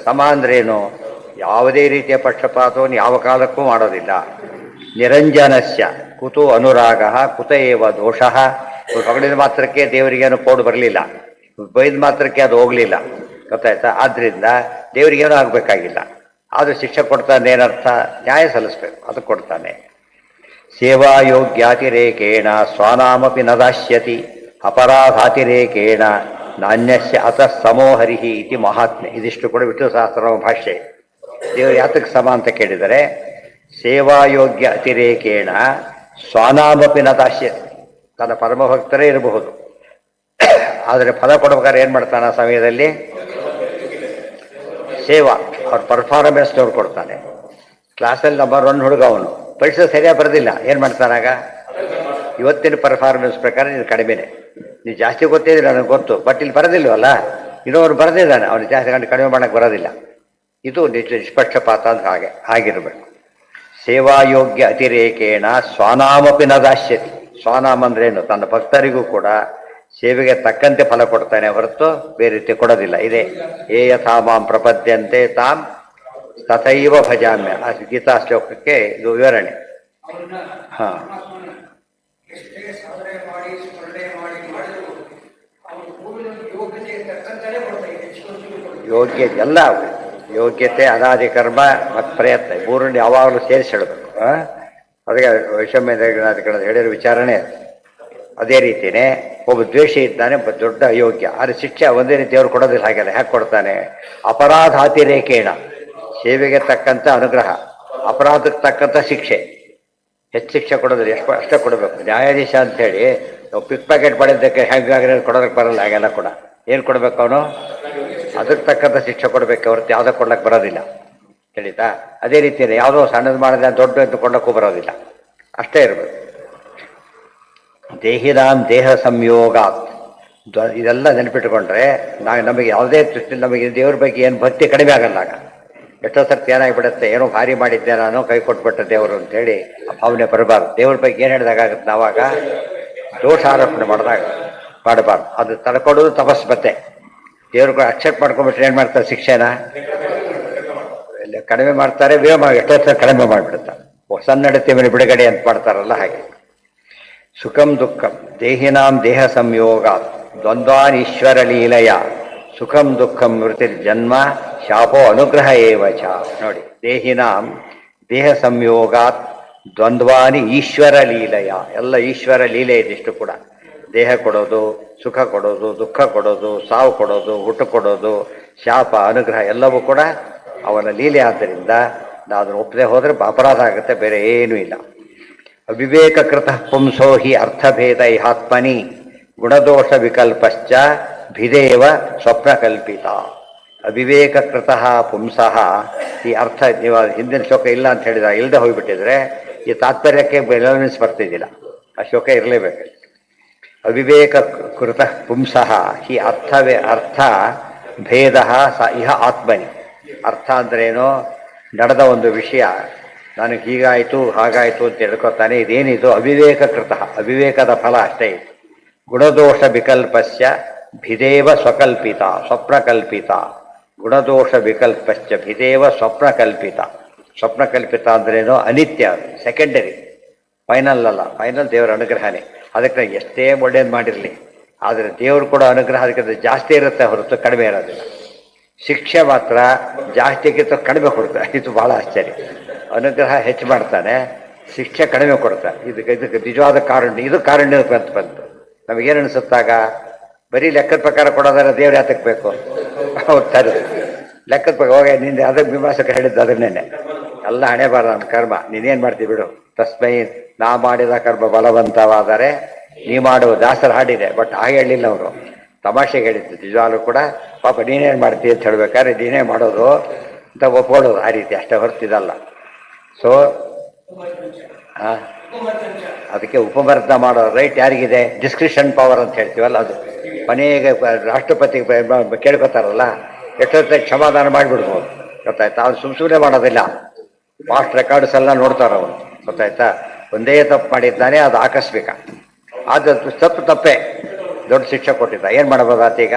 ಸಮ ಅಂದ್ರೇನು? ಯಾವುದೇ ರೀತಿಯ ಪಕ್ಷಪಾತವನ್ನು ಯಾವ ಕಾಲಕ್ಕೂ ಮಾಡೋದಿಲ್ಲ. ನಿರಂಜನಸ್ಯ ಕುತು ಅನುರಾಗ ಕುತ ಏವ ದೋಷಃ. ಹೊಗಳಿದ ಮಾತ್ರಕ್ಕೆ ದೇವರಿಗೇನು ಕೋಡ್ ಬರಲಿಲ್ಲ, ಬೈದ ಮಾತ್ರಕ್ಕೆ ಅದು ಹೋಗಲಿಲ್ಲ, ಗೊತ್ತಾಯ್ತಾ? ಆದ್ದರಿಂದ ದೇವರಿಗೇನು ಆಗಬೇಕಾಗಿಲ್ಲ. ಆದರೂ ಶಿಕ್ಷೆ ಕೊಡ್ತಾನೆ. ಏನರ್ಥ? ನ್ಯಾಯ ಸಲ್ಲಿಸ್ಬೇಕು, ಅದು ಕೊಡ್ತಾನೆ. ಸೇವಾಯೋಗ್ಯಾತಿರೇಕೇಣ ಸ್ವಾನಾಮಪಿ ನ ದಾಸ್ಯತಿ ಅಪರಾಧಾತಿರೇಕೇಣ ನಾಣ್ಯಸ್ಯ ಅತಃ ಸಮೋಹರಿಹಿ ಇತಿ ಮಹಾತ್ಮೆ. ಇದಿಷ್ಟು ಕೂಡ ವಿಷ್ಣು ಸಹಸ್ರನಾಮ ಭಾಷ್ಯ. ದೇವರು ಯಾತಕ್ಕೆ ಸಮ ಅಂತ ಕೇಳಿದರೆ, ಸೇವಾಯೋಗ್ಯ ಅತಿರೇಕೇಣ ಸ್ವಾನಾಮಪಿ ನ ದಾಸ್ಯತಿ. ತನ್ನ ಪರಮಭಕ್ತರೇ ಇರಬಹುದು, ಆದರೆ ಫಲ ಕೊಡ್ಬೇಕಾದ್ರೆ ಏನು ಮಾಡ್ತಾನೆ ಆ ಸಮಯದಲ್ಲಿ? ಸೇವಾ ಅವ್ರ ಪರ್ಫಾರ್ಮೆನ್ಸ್ ನೋಡಿ ಕೊಡ್ತಾನೆ. ಕ್ಲಾಸಲ್ಲಿ ನಂಬರ್ 1 ಹುಡುಗ, ಅವನು ಪರೀಕ್ಷೆ ಸರಿಯಾಗಿ ಬರೋದಿಲ್ಲ, ಏನು ಮಾಡ್ತಾನಾಗ? ಇವತ್ತಿನ ಪರ್ಫಾರ್ಮೆನ್ಸ್ ಪ್ರಕಾರ ನೀನು ಕಡಿಮೆನೆ, ನೀವು ಜಾಸ್ತಿ ಗೊತ್ತಿದ್ರೆ ನನಗೆ ಗೊತ್ತು, ಬಟ್ ಇಲ್ಲಿ ಬರೋದಿಲ್ವಲ್ಲ, ಇನ್ನೊಬ್ರು ಬರೆದಿದ್ದಾನೆ, ಅವನು ಜಾಸ್ತಿ ಕಡಿಮೆ ಮಾಡೋಕ್ಕೆ ಬರೋದಿಲ್ಲ. ಇದು ನಿಷ್ಪಕ್ಷಪಾತ ಅಂತ ಆಗಿರಬೇಕು. ಸೇವಾಯೋಗ್ಯ ಅತಿರೇಕೇಣ ಸ್ವಾನಾಮಪಿ ನ ದಾಸ್ಯತಿ. ಸ್ವಾನಾಮ ಅಂದ್ರೇನು? ತನ್ನ ಭಕ್ತರಿಗೂ ಕೂಡ ಸೇವೆಗೆ ತಕ್ಕಂತೆ ಫಲ ಕೊಡ್ತಾನೆ ಹೊರತು ಬೇರೆ ರೀತಿ ಕೊಡೋದಿಲ್ಲ. ಇದೆ ಏ ಯಥಾ ಮಾಂ ಪ್ರಪದ್ಯಂತೆ ತಾಂ ತಥೈವ ಭಜಾಮ್ಯ. ಆ ಗೀತಾ ಶ್ಲೋಕಕ್ಕೆ ಇದು ವಿವರಣೆ. ಹಾ, ಎಲ್ಲ ಯೋಗ್ಯತೆ, ಅನಾದಿ ಕರ್ಮ ಮತ್ತು ಪ್ರಯತ್ನ ಮೂರನ್ನು ಯಾವಾಗಲೂ ಸೇರಿಸಿ ಹೇಳಬೇಕು. ಅದಕ್ಕೆ ವೈಷಮ್ಯನಾದಿಗಳ ಹೇಳಿರೋ ವಿಚಾರಣೆ. ಅದೇ ರೀತಿಯೇ ಒಬ್ಬ ದ್ವೇಷಿ ಇದ್ದಾನೆ, ದೊಡ್ಡ ಅಯೋಗ್ಯ, ಆದರೆ ಶಿಕ್ಷೆ ಒಂದೇ ರೀತಿ ಅವ್ರು ಕೊಡೋದಿಲ್ಲ. ಹಾಗೆಲ್ಲ ಹೇಗೆ ಕೊಡ್ತಾನೆ? ಅಪರಾಧಾತಿರೇಕೇಣ, ಸೇವೆಗೆ ತಕ್ಕಂಥ ಅನುಗ್ರಹ, ಅಪರಾಧಕ್ಕೆ ತಕ್ಕಂಥ ಶಿಕ್ಷೆ. ಹೆಚ್ಚು ಶಿಕ್ಷೆ ಕೊಡೋದಿಲ್ಲ, ಅಷ್ಟೇ ಕೊಡಬೇಕು. ನ್ಯಾಯಾಧೀಶ ಅಂಥೇಳಿ ಪಿಕ್ ಪ್ಯಾಕೆಟ್ ಪಡೆಯೋದಕ್ಕೆ ಹೇಗೆ ಕೊಡೋದಕ್ಕೆ ಬರಲ್ಲ. ಹಾಗೆಲ್ಲ ಕೂಡ ಏನು ಕೊಡಬೇಕು? ಅವನು ಅದಕ್ಕೆ ತಕ್ಕಂಥ ಶಿಕ್ಷೆ ಕೊಡಬೇಕು ಹೊರತು ಯಾವುದಕ್ಕೆ ಕೊಡ್ಲಿಕ್ಕೆ ಬರೋದಿಲ್ಲ. ತಿಳಿತಾ? ಅದೇ ರೀತಿಯಲ್ಲಿ ಯಾವುದೋ ಸಣ್ಣದು ಮಾಡಿದ್ರೆ ದೊಡ್ಡ ಅಂತ ಕೊಡೋಕ್ಕೂ ಬರೋದಿಲ್ಲ, ಅಷ್ಟೇ ಇರಬೇಕು. ದೇಹಿನಾಂ ದೇಹ ಸಂಯೋಗ, ಇದೆಲ್ಲ ನೆನಪಿಟ್ಟುಕೊಂಡ್ರೆ ನಮಗೆ ಯಾವುದೇ ದೃಷ್ಟಿ, ನಮಗೆ ದೇವ್ರ ಬಗ್ಗೆ ಏನು ಭಕ್ತಿ ಕಡಿಮೆ ಆಗಲ್ಲ. ಆಗ ಎಷ್ಟೋ ಸರ್ತಿ ಏನಾಗಿಬಿಡುತ್ತೆ, ಏನೋ ಭಾರಿ ಮಾಡಿದ್ದೆ ನಾನು, ಕೈ ಕೊಟ್ಬಿಟ್ಟ ದೇವರು ಅಂತೇಳಿ ಭಾವನೆ ಬರಬಾರ್ದು. ದೇವ್ರ ಬಗ್ಗೆ ಏನು ಹೇಳಿದಾಗುತ್ತೆ, ನಾವಾಗ ದೋಷ ಆರೋಪಣೆ ಮಾಡಬಾರ್ದು. ಅದು ತಡ್ಕೊಡೋದು ತಪಸ್. ಮತ್ತೆ ದೇವ್ರು ಅಕ್ಸೆಪ್ಟ್ ಮಾಡ್ಕೊಂಡ್ಬಿಟ್ರೆ ಏನು ಮಾಡ್ತಾರೆ? ಶಿಕ್ಷೆನ ಕಡಿಮೆ ಮಾಡ್ತಾರೆ, ಎಷ್ಟೋ ಸಲ ಕಡಿಮೆ ಮಾಡಿಬಿಡ್ತಾರೆ. ಸನ್ನಡತೆ ಮೇಲೆ ಬಿಡುಗಡೆ ಅಂತ ಮಾಡ್ತಾರಲ್ಲ ಹಾಗೆ. ಸುಖಂ ದುಃಖಂ ದೇಹಿನಾಂ ದೇಹ ಸಂಯೋಗ ದ್ವಂದ್ವಾನ್ ಈಶ್ವರ ಲೀಲೆಯ ಸುಖಂ ದುಃಖಂ ಮೃತಿರ್ಜನ್ಮ ಶಾಪೋ ಅನುಗ್ರಹ ಏವಚ. ನೋಡಿ, ದೇಹಿನಾಂ ದೇಹ ಸಂಯೋಗಾತ್ ದ್ವಂದ್ವಾನಿ ಈಶ್ವರ ಲೀಲೆಯ. ಎಲ್ಲ ಈಶ್ವರ ಲೀಲೆ ಇದಿಷ್ಟು ಕೂಡ. ದೇಹ ಕೊಡೋದು, ಸುಖ ಕೊಡೋದು, ದುಃಖ ಕೊಡೋದು, ಸಾವು ಕೊಡೋದು, ಹುಟ್ಟು ಕೊಡೋದು, ಶಾಪ, ಅನುಗ್ರಹ ಎಲ್ಲವೂ ಕೂಡ ಅವನ ಲೀಲೆ. ಆದ್ದರಿಂದ ನಾವು ಅದನ್ನು ಒಪ್ಪದೆ ಹೋದರೆ ಅಪರಾಧ ಆಗುತ್ತೆ, ಬೇರೆ ಏನೂ ಇಲ್ಲ. ಅವಿವೇಕಕೃತ ಪುಂಸೋ ಹಿ ಅರ್ಥಭೇದ ಇಹಾತ್ಮನಿ ಗುಣದೋಷ ವಿಕಲ್ಪಶ್ಚ ಭಿದೇವ ಸ್ವಪ್ನಕಲ್ಪಿತ. ಅವಿವೇಕಕೃತ ಪುಂಸಃ ಈ ಅರ್ಥ. ನೀವು ಹಿಂದಿನ ಶ್ಲೋಕ ಇಲ್ಲ ಅಂತ ಹೇಳಿದ, ಇಲ್ಲದೆ ಹೋಗಿಬಿಟ್ಟಿದ್ರೆ ಈ ತಾತ್ಪರ್ಯಕ್ಕೆ ರೆಲೆವೆನ್ಸ್ ಬರ್ತಿದ್ದಿಲ್ಲ. ಆ ಶ್ಲೋಕ ಇರಲೇಬೇಕು. ಅವಿವೇಕಕೃತ ಪುಂಸಃ ಹಿ ಅರ್ಥ ಭೇದ ಸ ಇಹ ಆತ್ಮನಿ. ಅರ್ಥ ಅಂದ್ರೇನೋ, ನಡೆದ ಒಂದು ವಿಷಯ ನನಗೆ ಹೀಗಾಯಿತು ಹಾಗಾಯಿತು ಅಂತ ಹೇಳ್ಕೊತಾನೆ. ಇದೇನಿದು? ಅವಿವೇಕಕೃತ, ಅವಿವೇಕದ ಫಲ ಅಷ್ಟೇ ಇದು. ಗುಣದೋಷ ವಿಕಲ್ಪಸ್ಯ ಭಿದೇವ ಸ್ವಕಲ್ಪಿತ ಸ್ವಪ್ನಕಲ್ಪಿತ. ಗುಣದೋಷ ವಿಕಲ್ಪಶ್ಚ ಭಿದೇವ ಸ್ವಪ್ನಕಲ್ಪಿತ. ಸ್ವಪ್ನಕಲ್ಪಿತ ಅಂದ್ರೇನೋ ಅನಿತ್ಯ, ಸೆಕೆಂಡರಿ, ಫೈನಲ್ ಅಲ್ಲ. ಫೈನಲ್ ದೇವರ ಅನುಗ್ರಹನೇ. ಅದಕ್ಕೆ ಎಷ್ಟೇ ಒಳ್ಳೇದು ಮಾಡಿರಲಿ, ಆದರೆ ದೇವರು ಕೂಡ ಅನುಗ್ರಹ ಅದಕ್ಕಿಂತ ಜಾಸ್ತಿ ಇರುತ್ತೆ ಹೊರತು ಕಡಿಮೆ ಇರೋದಿಲ್ಲ. ಶಿಕ್ಷೆ ಮಾತ್ರ ಜಾಸ್ತಿಗಿಂತ ಕಡಿಮೆ ಕೊಡ್ತಾರೆ. ಇದು ಬಹಳ ಆಶ್ಚರ್ಯ. ಅನುಗ್ರಹ ಹೆಚ್ಚು ಮಾಡ್ತಾನೆ, ಶಿಕ್ಷೆ ಕಡಿಮೆ ಕೊಡ್ತಾನೆ. ಇದಕ್ಕೆ ನಿಜವಾದ ಕಾರುಣ್ಯ, ಇದು ಕಾರುಣ್ಯ ಅಂತ ಬಂತು. ನಮಗೇನು ಅನಿಸುತ್ತಾಗ ಬರೀ ಲೆಕ್ಕದ ಪ್ರಕಾರ ಕೊಡೋದಾದ್ರೆ ದೇವ್ರು ಯಾತಕ್ಕೆ ಬೇಕು? ಅವ್ರು ತರದು ಲೆಕ್ಕದ ಪ್ರಕಾರ ಹೋಗಿ ನಿಂದೆ ಅದಕ್ಕೆ ಮೀಮಾಂಸಕ ಹೇಳಿದ್ದು ಅದನ್ನೇನೆ. ಎಲ್ಲ ಹಣೆ ಬಾರ ನನ್ನ ಕರ್ಮ, ನೀನೇನು ಮಾಡ್ತೀವಿ ಬಿಡು. ತಸ್ಮೈ ನಾ ಮಾಡಿದ ಕರ್ಮ ಬಲವಂತವಾದರೆ ನೀ ಮಾಡುವ ದಾಸರ ಹಾಡಿದೆ. ಬಟ್ ಹಾಗೆ ಹೇಳಿಲ್ಲ ಅವರು, ತಮಾಷೆಗೆ ಹೇಳಿದ್ದು. ನಿಜವಾಗ್ಲೂ ಕೂಡ ಪಾಪ ನೀನೇನು ಮಾಡ್ತೀವಿ ಅಂತ ಹೇಳ್ಬೇಕಾದ್ರೆ ನೀನೇ ಮಾಡೋದು ಅಂತ ಒಪ್ಕೊಳ್ಳೋದು, ಆ ರೀತಿ ಅಷ್ಟೇ ಹೊರ್ತಿದಲ್ಲ. ಸೊ ಅದಕ್ಕೆ ಉಪಮರ್ದ ಮಾಡೋ ರೈಟ್ ಯಾರಿಗಿದೆ? ಡಿಸ್ಕ್ರಿಷನ್ ಪವರ್ ಅಂತ ಹೇಳ್ತೀವಲ್ಲ ಅದು. ಮನೆಗೆ ರಾಷ್ಟ್ರಪತಿ ಕೇಳ್ಕೊತಾರಲ್ಲ, ಎಷ್ಟೊತ್ತ ಕ್ಷಮಾದಾನ ಮಾಡಿಬಿಡ್ಬೋದು, ಗೊತ್ತಾಯ್ತಾ? ಅವ್ನು ಸುಮ್ಮನೆ ಮಾಡೋದಿಲ್ಲ, ಪಾಸ್ಟ್ ರೆಕಾರ್ಡ್ಸ್ ಎಲ್ಲ ನೋಡ್ತಾರೆ ಅವನು, ಗೊತ್ತಾಯ್ತಾ? ಒಂದೇ ತಪ್ಪು ಮಾಡಿದ್ದಾನೆ, ಅದು ಆಕಸ್ಮಿಕ. ಅದು ತಪ್ಪೇ ದೊಡ್ಡ ಶಿಕ್ಷೆ ಕೊಟ್ಟಿದ್ದ. ಏನು ಮಾಡ್ಬೋದು ಆತೀಗ?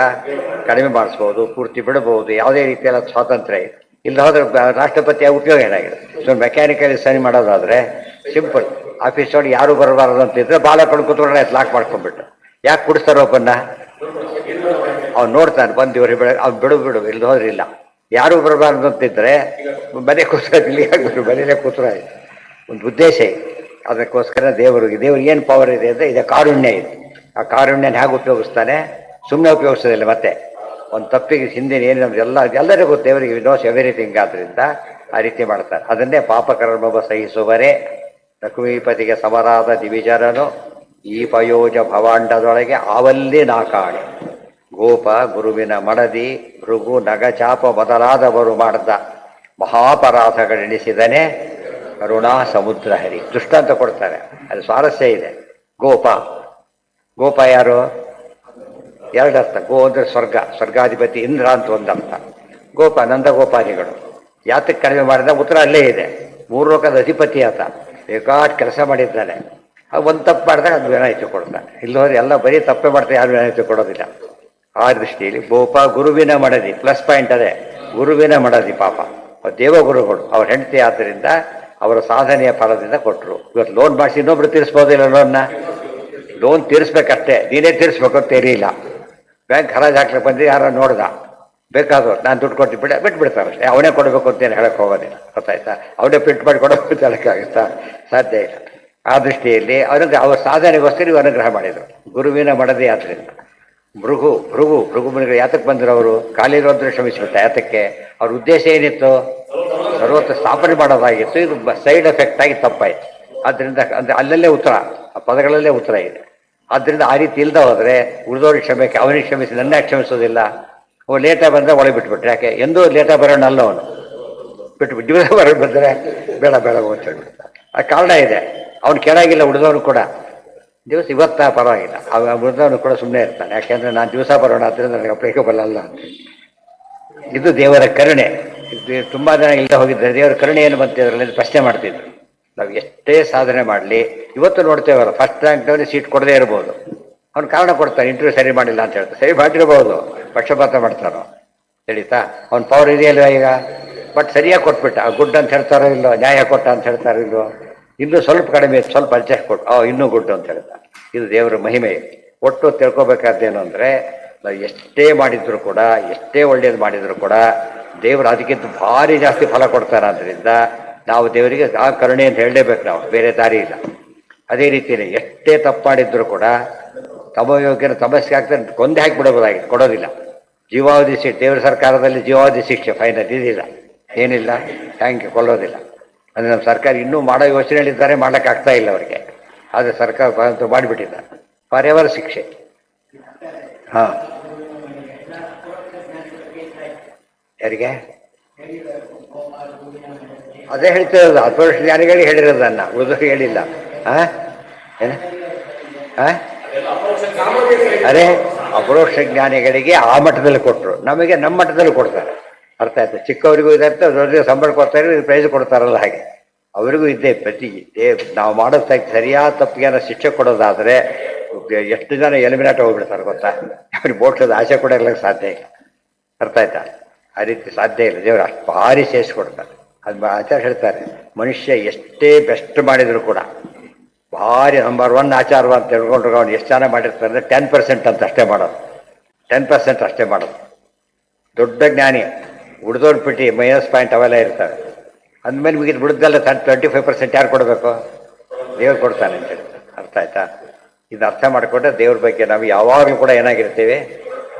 ಕಡಿಮೆ ಮಾಡಿಸ್ಬೋದು, ಪೂರ್ತಿ ಬಿಡ್ಬೋದು, ಯಾವುದೇ ರೀತಿಯಲ್ಲ ಸ್ವಾತಂತ್ರ್ಯ ಇದೆ. ಇಲ್ಲ ಹೋದ್ರೆ ರಾಷ್ಟ್ರಪತಿಯ ಉಪಯೋಗ ಏನಾಗಿದೆ? ಸೊ ಮೆಕ್ಯಾನಿಕಲಿ ಸೈನ್ ಮಾಡೋದಾದ್ರೆ ಸಿಂಪಲ್. ಆಫೀಸ್ ಒಳಗೆ ಯಾರು ಬರಬಾರದು ಅಂತಿದ್ರೆ ಬಾಲಕಳು ಕೂತ್ಕೊಂಡ್ರೆ ಲಾಕ್ ಮಾಡ್ಕೊಂಡ್ಬಿಟ್ಟು. ಯಾಕೆ ಕುಡಿಸ್ತಾರೋ ಒಬ್ಬನ್ನ? ಅವ್ನು ನೋಡ್ತಾನೆ, ಬಂದು ಇವ್ರಿಗೆ ಅವ್ನು ಬಿಡು ಇಲ್ಲ ಹೋದ್ರೆ ಇಲ್ಲ. ಯಾರು ಬರಬಾರ್ದು ಅಂತಿದ್ರೆ ಮನೆ ಕೂತ್ಕೊಂಡು ಮನೇಲೆ ಕೂತ್ರ ಒಂದು ಉದ್ದೇಶ ಇದೆ. ಅದಕ್ಕೋಸ್ಕರ ದೇವ್ರಿಗೆ ಏನು ಪವರ್ ಇದೆ ಅಂದರೆ ಇದೆ, ಕಾರುಣ್ಯ ಇದೆ. ಆ ಕಾರುಣ್ಯನ ಹೇಗೆ ಉಪಯೋಗಿಸ್ತಾನೆ? ಸುಮ್ಮನೆ ಉಪಯೋಗಿಸೋದಿಲ್ಲ. ಮತ್ತೆ ಒಂದು ತಪ್ಪಿಗೆ ಹಿಂದಿನ ಏನು ಎಲ್ಲರಿಗೂ ಗೊತ್ತು, ದೇವರಿಗೆ ವಿನೋಸ್ ಎವರಿಥಿಂಗ್. ಆದ್ದರಿಂದ ಆ ರೀತಿ ಮಾಡ್ತಾರೆ. ಅದನ್ನೇ ಪಾಪಕರ್ಮವ ಸಹಿಸುವರೆ ಲಕ್ಷ್ಮೀಪತಿಗೆ ಸಮರಾದ ದಿವಿಜರನು ಈ ಪಯೋಜ ಭವಾಂಡದೊಳಗೆ ಆವಲ್ಲಿ ನಾಕಾಣೆ. ಗೋಪ ಗುರುವಿನ ಮಡದಿ ಭೃಗು ನಗಚಾಪ ಮೊದಲಾದವರು ಮಾಡಿದ ಮಹಾಪರಾಧಗಳೆಣಿಸಿದನೆ ಕರುಣಾ ಸಮುದ್ರ ಹರಿ. ದೃಷ್ಟಾಂತ ಕೊಡ್ತಾರೆ, ಅದು ಸ್ವಾರಸ್ಯ ಇದೆ. ಗೋಪ ಯಾರು? ಎರಡರ್ಥ. ಗೋ ಅಂದರೆ ಸ್ವರ್ಗ, ಸ್ವರ್ಗಾಧಿಪತಿ ಇಂದ್ರ ಅಂತ ಒಂದರ್ಥ. ಗೋಪ ನಂದಗೋಪಾದಿಗಳು. ಯಾತಕ್ಕೆ ಕಡಿಮೆ ಮಾಡಿದ? ಉತ್ತರ ಅಲ್ಲೇ ಇದೆ. ಮೂರು ಲೋಕದ ಅಧಿಪತಿ ಆತ, ಬೇಕಾದ ಕೆಲಸ ಮಾಡಿದ್ದಾನೆ. ಒಂದು ತಪ್ಪು ಮಾಡಿದಾಗ ಅದು ವಿನಾಯಿತಿ ಕೊಡ್ತಾನೆ. ಇಲ್ಲೋದ್ರೆ ಎಲ್ಲ ಬರೀ ತಪ್ಪೇ ಮಾಡ್ತಾರೆ, ಯಾರು ವಿನಾಯಿತಿ ಕೊಡೋದಿಲ್ಲ. ಆ ದೃಷ್ಟಿಯಲ್ಲಿ ಗೋಪ ಗುರುವಿನ ಮಡದಿ, ಪ್ಲಸ್ ಪಾಯಿಂಟ್ ಅದೇ, ಗುರುವಿನ ಮಡದಿ. ಪಾಪ ದೇವಗುರುಗಳು ಅವ್ರ ಹೆಂಡತಿ, ಆದ್ದರಿಂದ ಅವರ ಸಾಧನೆಯ ಫಲದಿಂದ ಕೊಟ್ಟರು. ಇವತ್ತು ಲೋನ್ ಮಾಡಿಸಿ ಇನ್ನೊಬ್ರು ತೀರಿಸ್ಬೋದಿಲ್ಲ ಲೋನ್ ತೀರಿಸ್ಬೇಕಷ್ಟೇ, ನೀನೇ ತೀರಿಸ್ಬೇಕು ಅಂತ ಇಲ್ಲ. ಬ್ಯಾಂಕ್ ಹರಾಜು ಹಾಕ್ಲಿಕ್ಕೆ ಬಂದು ಯಾರೋ ನೋಡ್ದ, ಬೇಕಾದವ್ರು ನಾನು ದುಡ್ಡು ಕೊಟ್ಟು ಬಿಟ್ಬಿಡ್ತಾರೆ ಅಷ್ಟೇ. ಅವನೇ ಕೊಡಬೇಕು ಅಂತೇನು ಹೇಳಕ್ಕೆ ಹೋಗೋದಿಲ್ಲ, ಗೊತ್ತಾಯ್ತಾ? ಅವನೇ ಪ್ರಿಂಟ್ ಮಾಡಿ ಕೊಡಬೇಕು ಅಂತ ಹೇಳೋಕ್ಕಾಗುತ್ತಾ? ಸಾಧ್ಯ ಇಲ್ಲ. ಆ ದೃಷ್ಟಿಯಲ್ಲಿ ಅವ್ರ ಸಾಧನೆಗೋಸ್ಕರ ಇವು ಅನುಗ್ರಹ ಮಾಡಿದರು. ಗುರುವಿನ ಮಡದಿ ಆದ್ದರಿಂದ ಭೃಗು ಮುನಿಗಳು ಯಾತಕ್ಕೆ ಬಂದರು? ಅವರು ಕಾಲಿರೋದ್ರೆ ಶ್ರಮಿಸಿಬಿಟ್ಟ. ಯಾತಕ್ಕೆ? ಅವ್ರ ಉದ್ದೇಶ ಏನಿತ್ತು? ಸರ್ವತ್ರ ಸ್ಥಾಪನೆ ಮಾಡೋದಾಗಿತ್ತು. ಇದು ಸೈಡ್ ಎಫೆಕ್ಟ್ ಆಗಿ ತಪ್ಪಾಯಿತು. ಆದ್ದರಿಂದ ಅಂದರೆ ಅಲ್ಲಲ್ಲೇ ಉತ್ತರ, ಆ ಪದಗಳಲ್ಲೇ ಉತ್ತರ ಇದೆ. ಆದ್ದರಿಂದ ಆ ರೀತಿ ಇಲ್ಲದ ಹೋದರೆ ಉಳಿದವ್ರಿಗೆ ಕ್ಷಮೆಗೆ, ಅವನಿಗೆ ಕ್ಷಮಿಸಿ ನನ್ನ ಕ್ಷಮಿಸೋದಿಲ್ಲ. ಅವು ಲೇಟಾಗಿ ಬಂದರೆ ಒಳಗೆ ಬಿಟ್ಬಿಟ್ರೆ ಯಾಕೆ? ಎಂದೂ ಲೇಟಾಗಿ ಬರೋಣ ಅಲ್ಲ ಅವನು, ಬಿಟ್ಬಿಟ್ಟು ದಿವಸ ಹೊರಗೆ ಬಂದರೆ ಬೇಡ ಅಂತ ಹೇಳ್ಬಿಡ್ತಾರೆ. ಆ ಕಾರಣ ಇದೆ. ಅವ್ನು ಕೆಳಗಿಲ್ಲ, ಉಳಿದವನು ಕೂಡ ದಿವಸ ಇವತ್ತ ಪರವಾಗಿಲ್ಲ, ಉಳಿದವನು ಕೂಡ ಸುಮ್ಮನೆ ಇರ್ತಾನೆ. ಯಾಕೆಂದರೆ ನಾನು ದಿವಸ ಬರೋಣ ಆದ್ದರಿಂದ ನನಗೆ ಅಪ್ಲಿಕಬಲ್ ಅಲ್ಲ ಅಂತ. ಇದು ದೇವರ ಕರುಣೆ. ಇದು ತುಂಬ ಜನ ಇಲ್ಲದೆ ಹೋಗಿದ್ದಾರೆ. ದೇವರ ಕರುಣೆ ಏನು ಬಂತಿದ್ರಲ್ಲಿ ಪ್ರಶ್ನೆ ಮಾಡ್ತಿದ್ರು. ನಾವು ಎಷ್ಟೇ ಸಾಧನೆ ಮಾಡಲಿ, ಇವತ್ತು ನೋಡ್ತೇವಲ್ಲ, ಫಸ್ಟ್ ರ್ಯಾಂಕ್ನವರಿಗೆ ಸೀಟ್ ಕೊಡದೇ ಇರ್ಬೋದು. ಅವ್ನು ಕಾರಣ ಕೊಡ್ತಾನೆ, ಇಂಟರ್ವ್ಯೂ ಸರಿ ಮಾಡಿಲ್ಲ ಅಂತ ಹೇಳ್ತಾರೆ. ಸರಿ ಮಾಡಿರ್ಬೋದು, ಪಕ್ಷಪಾತ ಮಾಡ್ತಾರೋ ತಿಳಿತಾ? ಅವ್ನ ಪವರ್ ಇದೆಯಲ್ವ ಈಗ. ಬಟ್ ಸರಿಯಾಗಿ ಕೊಟ್ಬಿಟ್ಟ, ಗುಡ್ ಅಂತ ಹೇಳ್ತಾರೋ ಇಲ್ಲೋ, ನ್ಯಾಯ ಕೊಟ್ಟ ಅಂತ ಹೇಳ್ತಾರೋ ಇಲ್ಲೋ, ಇನ್ನೂ ಸ್ವಲ್ಪ ಕಡಿಮೆ, ಸ್ವಲ್ಪ ಅಡ್ಜಸ್ಟ್ ಕೊಟ್ಟು ಇನ್ನೂ ಗುಡ್ ಅಂತ ಹೇಳ್ತಾರೆ. ಇದು ದೇವರ ಮಹಿಮೆ. ಒಟ್ಟು ತಿಳ್ಕೊಬೇಕಾದ್ದೇನು ಅಂದರೆ, ನಾವು ಎಷ್ಟೇ ಮಾಡಿದ್ರು ಕೂಡ, ಎಷ್ಟೇ ಒಳ್ಳೇದು ಮಾಡಿದ್ರು ಕೂಡ ದೇವರು ಅದಕ್ಕಿಂತ ಭಾರಿ ಜಾಸ್ತಿ ಫಲ ಕೊಡ್ತಾರೆ. ಆದ್ದರಿಂದ ನಾವು ದೇವರಿಗೆ ಆ ಕರುಣೆ ಅಂತ ಹೇಳಲೇಬೇಕು, ನಾವು ಬೇರೆ ದಾರಿ ಇಲ್ಲ. ಅದೇ ರೀತಿಯೇ ಎಷ್ಟೇ ತಪ್ಪು ಮಾಡಿದ್ರು ಕೂಡ ತಮ್ಮ ಯೋಗ್ಯನ ತಮಸ್ಗೆ ಆಗ್ತಾರೆ, ಕೊಂದೇ ಹಾಕಿಬಿಡಬಹುದಾಗಿತ್ತು, ಕೊಡೋದಿಲ್ಲ. ಜೀವಾವಧಿ ಶಿಕ್ಷೆ, ದೇವರ ಸರ್ಕಾರದಲ್ಲಿ ಜೀವಾವಧಿ ಶಿಕ್ಷೆ ಫೈನಲ್ ಇದಿಲ್ಲ, ಏನಿಲ್ಲ, ಥ್ಯಾಂಕ್ ಯು, ಕೊಲ್ಲೋದಿಲ್ಲ. ಅಂದರೆ ನಮ್ಮ ಸರ್ಕಾರ ಇನ್ನೂ ಮಾಡೋ ಯೋಚನೆಯಲ್ಲಿದ್ದಾರೆ, ಮಾಡೋಕ್ಕಾಗ್ತಾ ಇಲ್ಲ ಅವರಿಗೆ. ಆದರೆ ಸರ್ಕಾರ ಮಾಡಿಬಿಟ್ಟಿದ್ದಾರೆ ಪರ್ಯಾವರ ಶಿಕ್ಷೆ. ಹಾಂ, ಯಾರಿಗೆ? ಅದೇ ಹೇಳ್ತಿರೋದು, ಅಪರೋಕ್ಷ ಜ್ಞಾನಿಗಳಿಗೆ ಹೇಳಿರೋದನ್ನ, ಉಳಿದವ್ರಿಗೆ ಹೇಳಿಲ್ಲ. ಏನ ಅರೆ ಅಪರೋಕ್ಷ ಜ್ಞಾನಿಗಳಿಗೆ ಆ ಮಟ್ಟದಲ್ಲಿ ಕೊಟ್ಟರು, ನಮಗೆ ನಮ್ಮ ಮಟ್ಟದಲ್ಲಿ ಕೊಡ್ತಾರೆ. ಅರ್ಥ ಆಯ್ತು? ಚಿಕ್ಕವರಿಗೂ ಇದರ್ಥ, ದೊಡ್ಡ ಸಂಬಳ ಕೊಡ್ತಾರೆ, ಪ್ರೈಸ್ ಕೊಡ್ತಾರಲ್ಲ, ಹಾಗೆ ಅವರಿಗೂ ಇದ್ದೇ ಪ್ರತಿ. ನಾವು ಮಾಡೋದು ಸರಿಯಾದ ತಪ್ಪಿಗೆ ಶಿಕ್ಷೆ ಕೊಡೋದಾದರೆ ಎಷ್ಟು ಜನ ಎಲಿಮಿನೇಟ್ ಹೋಗ್ಬಿಡ್ತಾರೆ ಗೊತ್ತಾ? ಅವ್ರಿಗೆ ಮೋಕ್ಷದ ಆಸೆ ಕೂಡ ಇರ್ಲಿಕ್ಕೆ ಸಾಧ್ಯ ಇಲ್ಲ. ಅರ್ಥ ಆಯ್ತಾ? ಆ ರೀತಿ ಸಾಧ್ಯ ಇಲ್ಲ. ದೇವರು ಅಷ್ಟು ಭಾರಿ ಸೇರಿಸ್ಕೊಡ್ತಾರೆ. ಅದು ಆಚಾರ್ಯ ಹೇಳ್ತಾರೆ, ಮನುಷ್ಯ ಎಷ್ಟೇ ಬೆಸ್ಟ್ ಮಾಡಿದ್ರು ಕೂಡ ಭಾರಿ ನಂಬರ್ 1 ಆಚಾರ ಅಂತ ತಿಳ್ಕೊಂಡ್ರೆ ಅವ್ನು ಎಷ್ಟು ಚೆನ್ನಾಗಿ ಮಾಡಿರ್ತಾರೆ ಅಂದರೆ 10% ಅಂತ ಅಷ್ಟೇ ಮಾಡೋದು, 10% ಅಷ್ಟೇ ಮಾಡೋದು. ದೊಡ್ಡ ಜ್ಞಾನಿ, ಉಳಿದೋಡ್ ಬಿಟ್ಟು ಮೈನಸ್ ಪಾಯಿಂಟ್ ಅವೆಲ್ಲ ಇರ್ತವೆ. ಅಂದಮೇಲೆ ಮುಗಿದು ಬಿಡುದಲ್ಲ 25% ಯಾರು ಕೊಡಬೇಕು? ದೇವ್ರು ಕೊಡ್ತಾನೆ ಅಂತ ಹೇಳ್ತಾರೆ. ಅರ್ಥ ಆಯ್ತಾ? ಇದು ಅರ್ಥ ಮಾಡಿಕೊಂಡ್ರೆ ದೇವ್ರ ಬಗ್ಗೆ ನಾವು ಯಾವಾಗಲೂ ಕೂಡ ಏನಾಗಿರ್ತೀವಿ,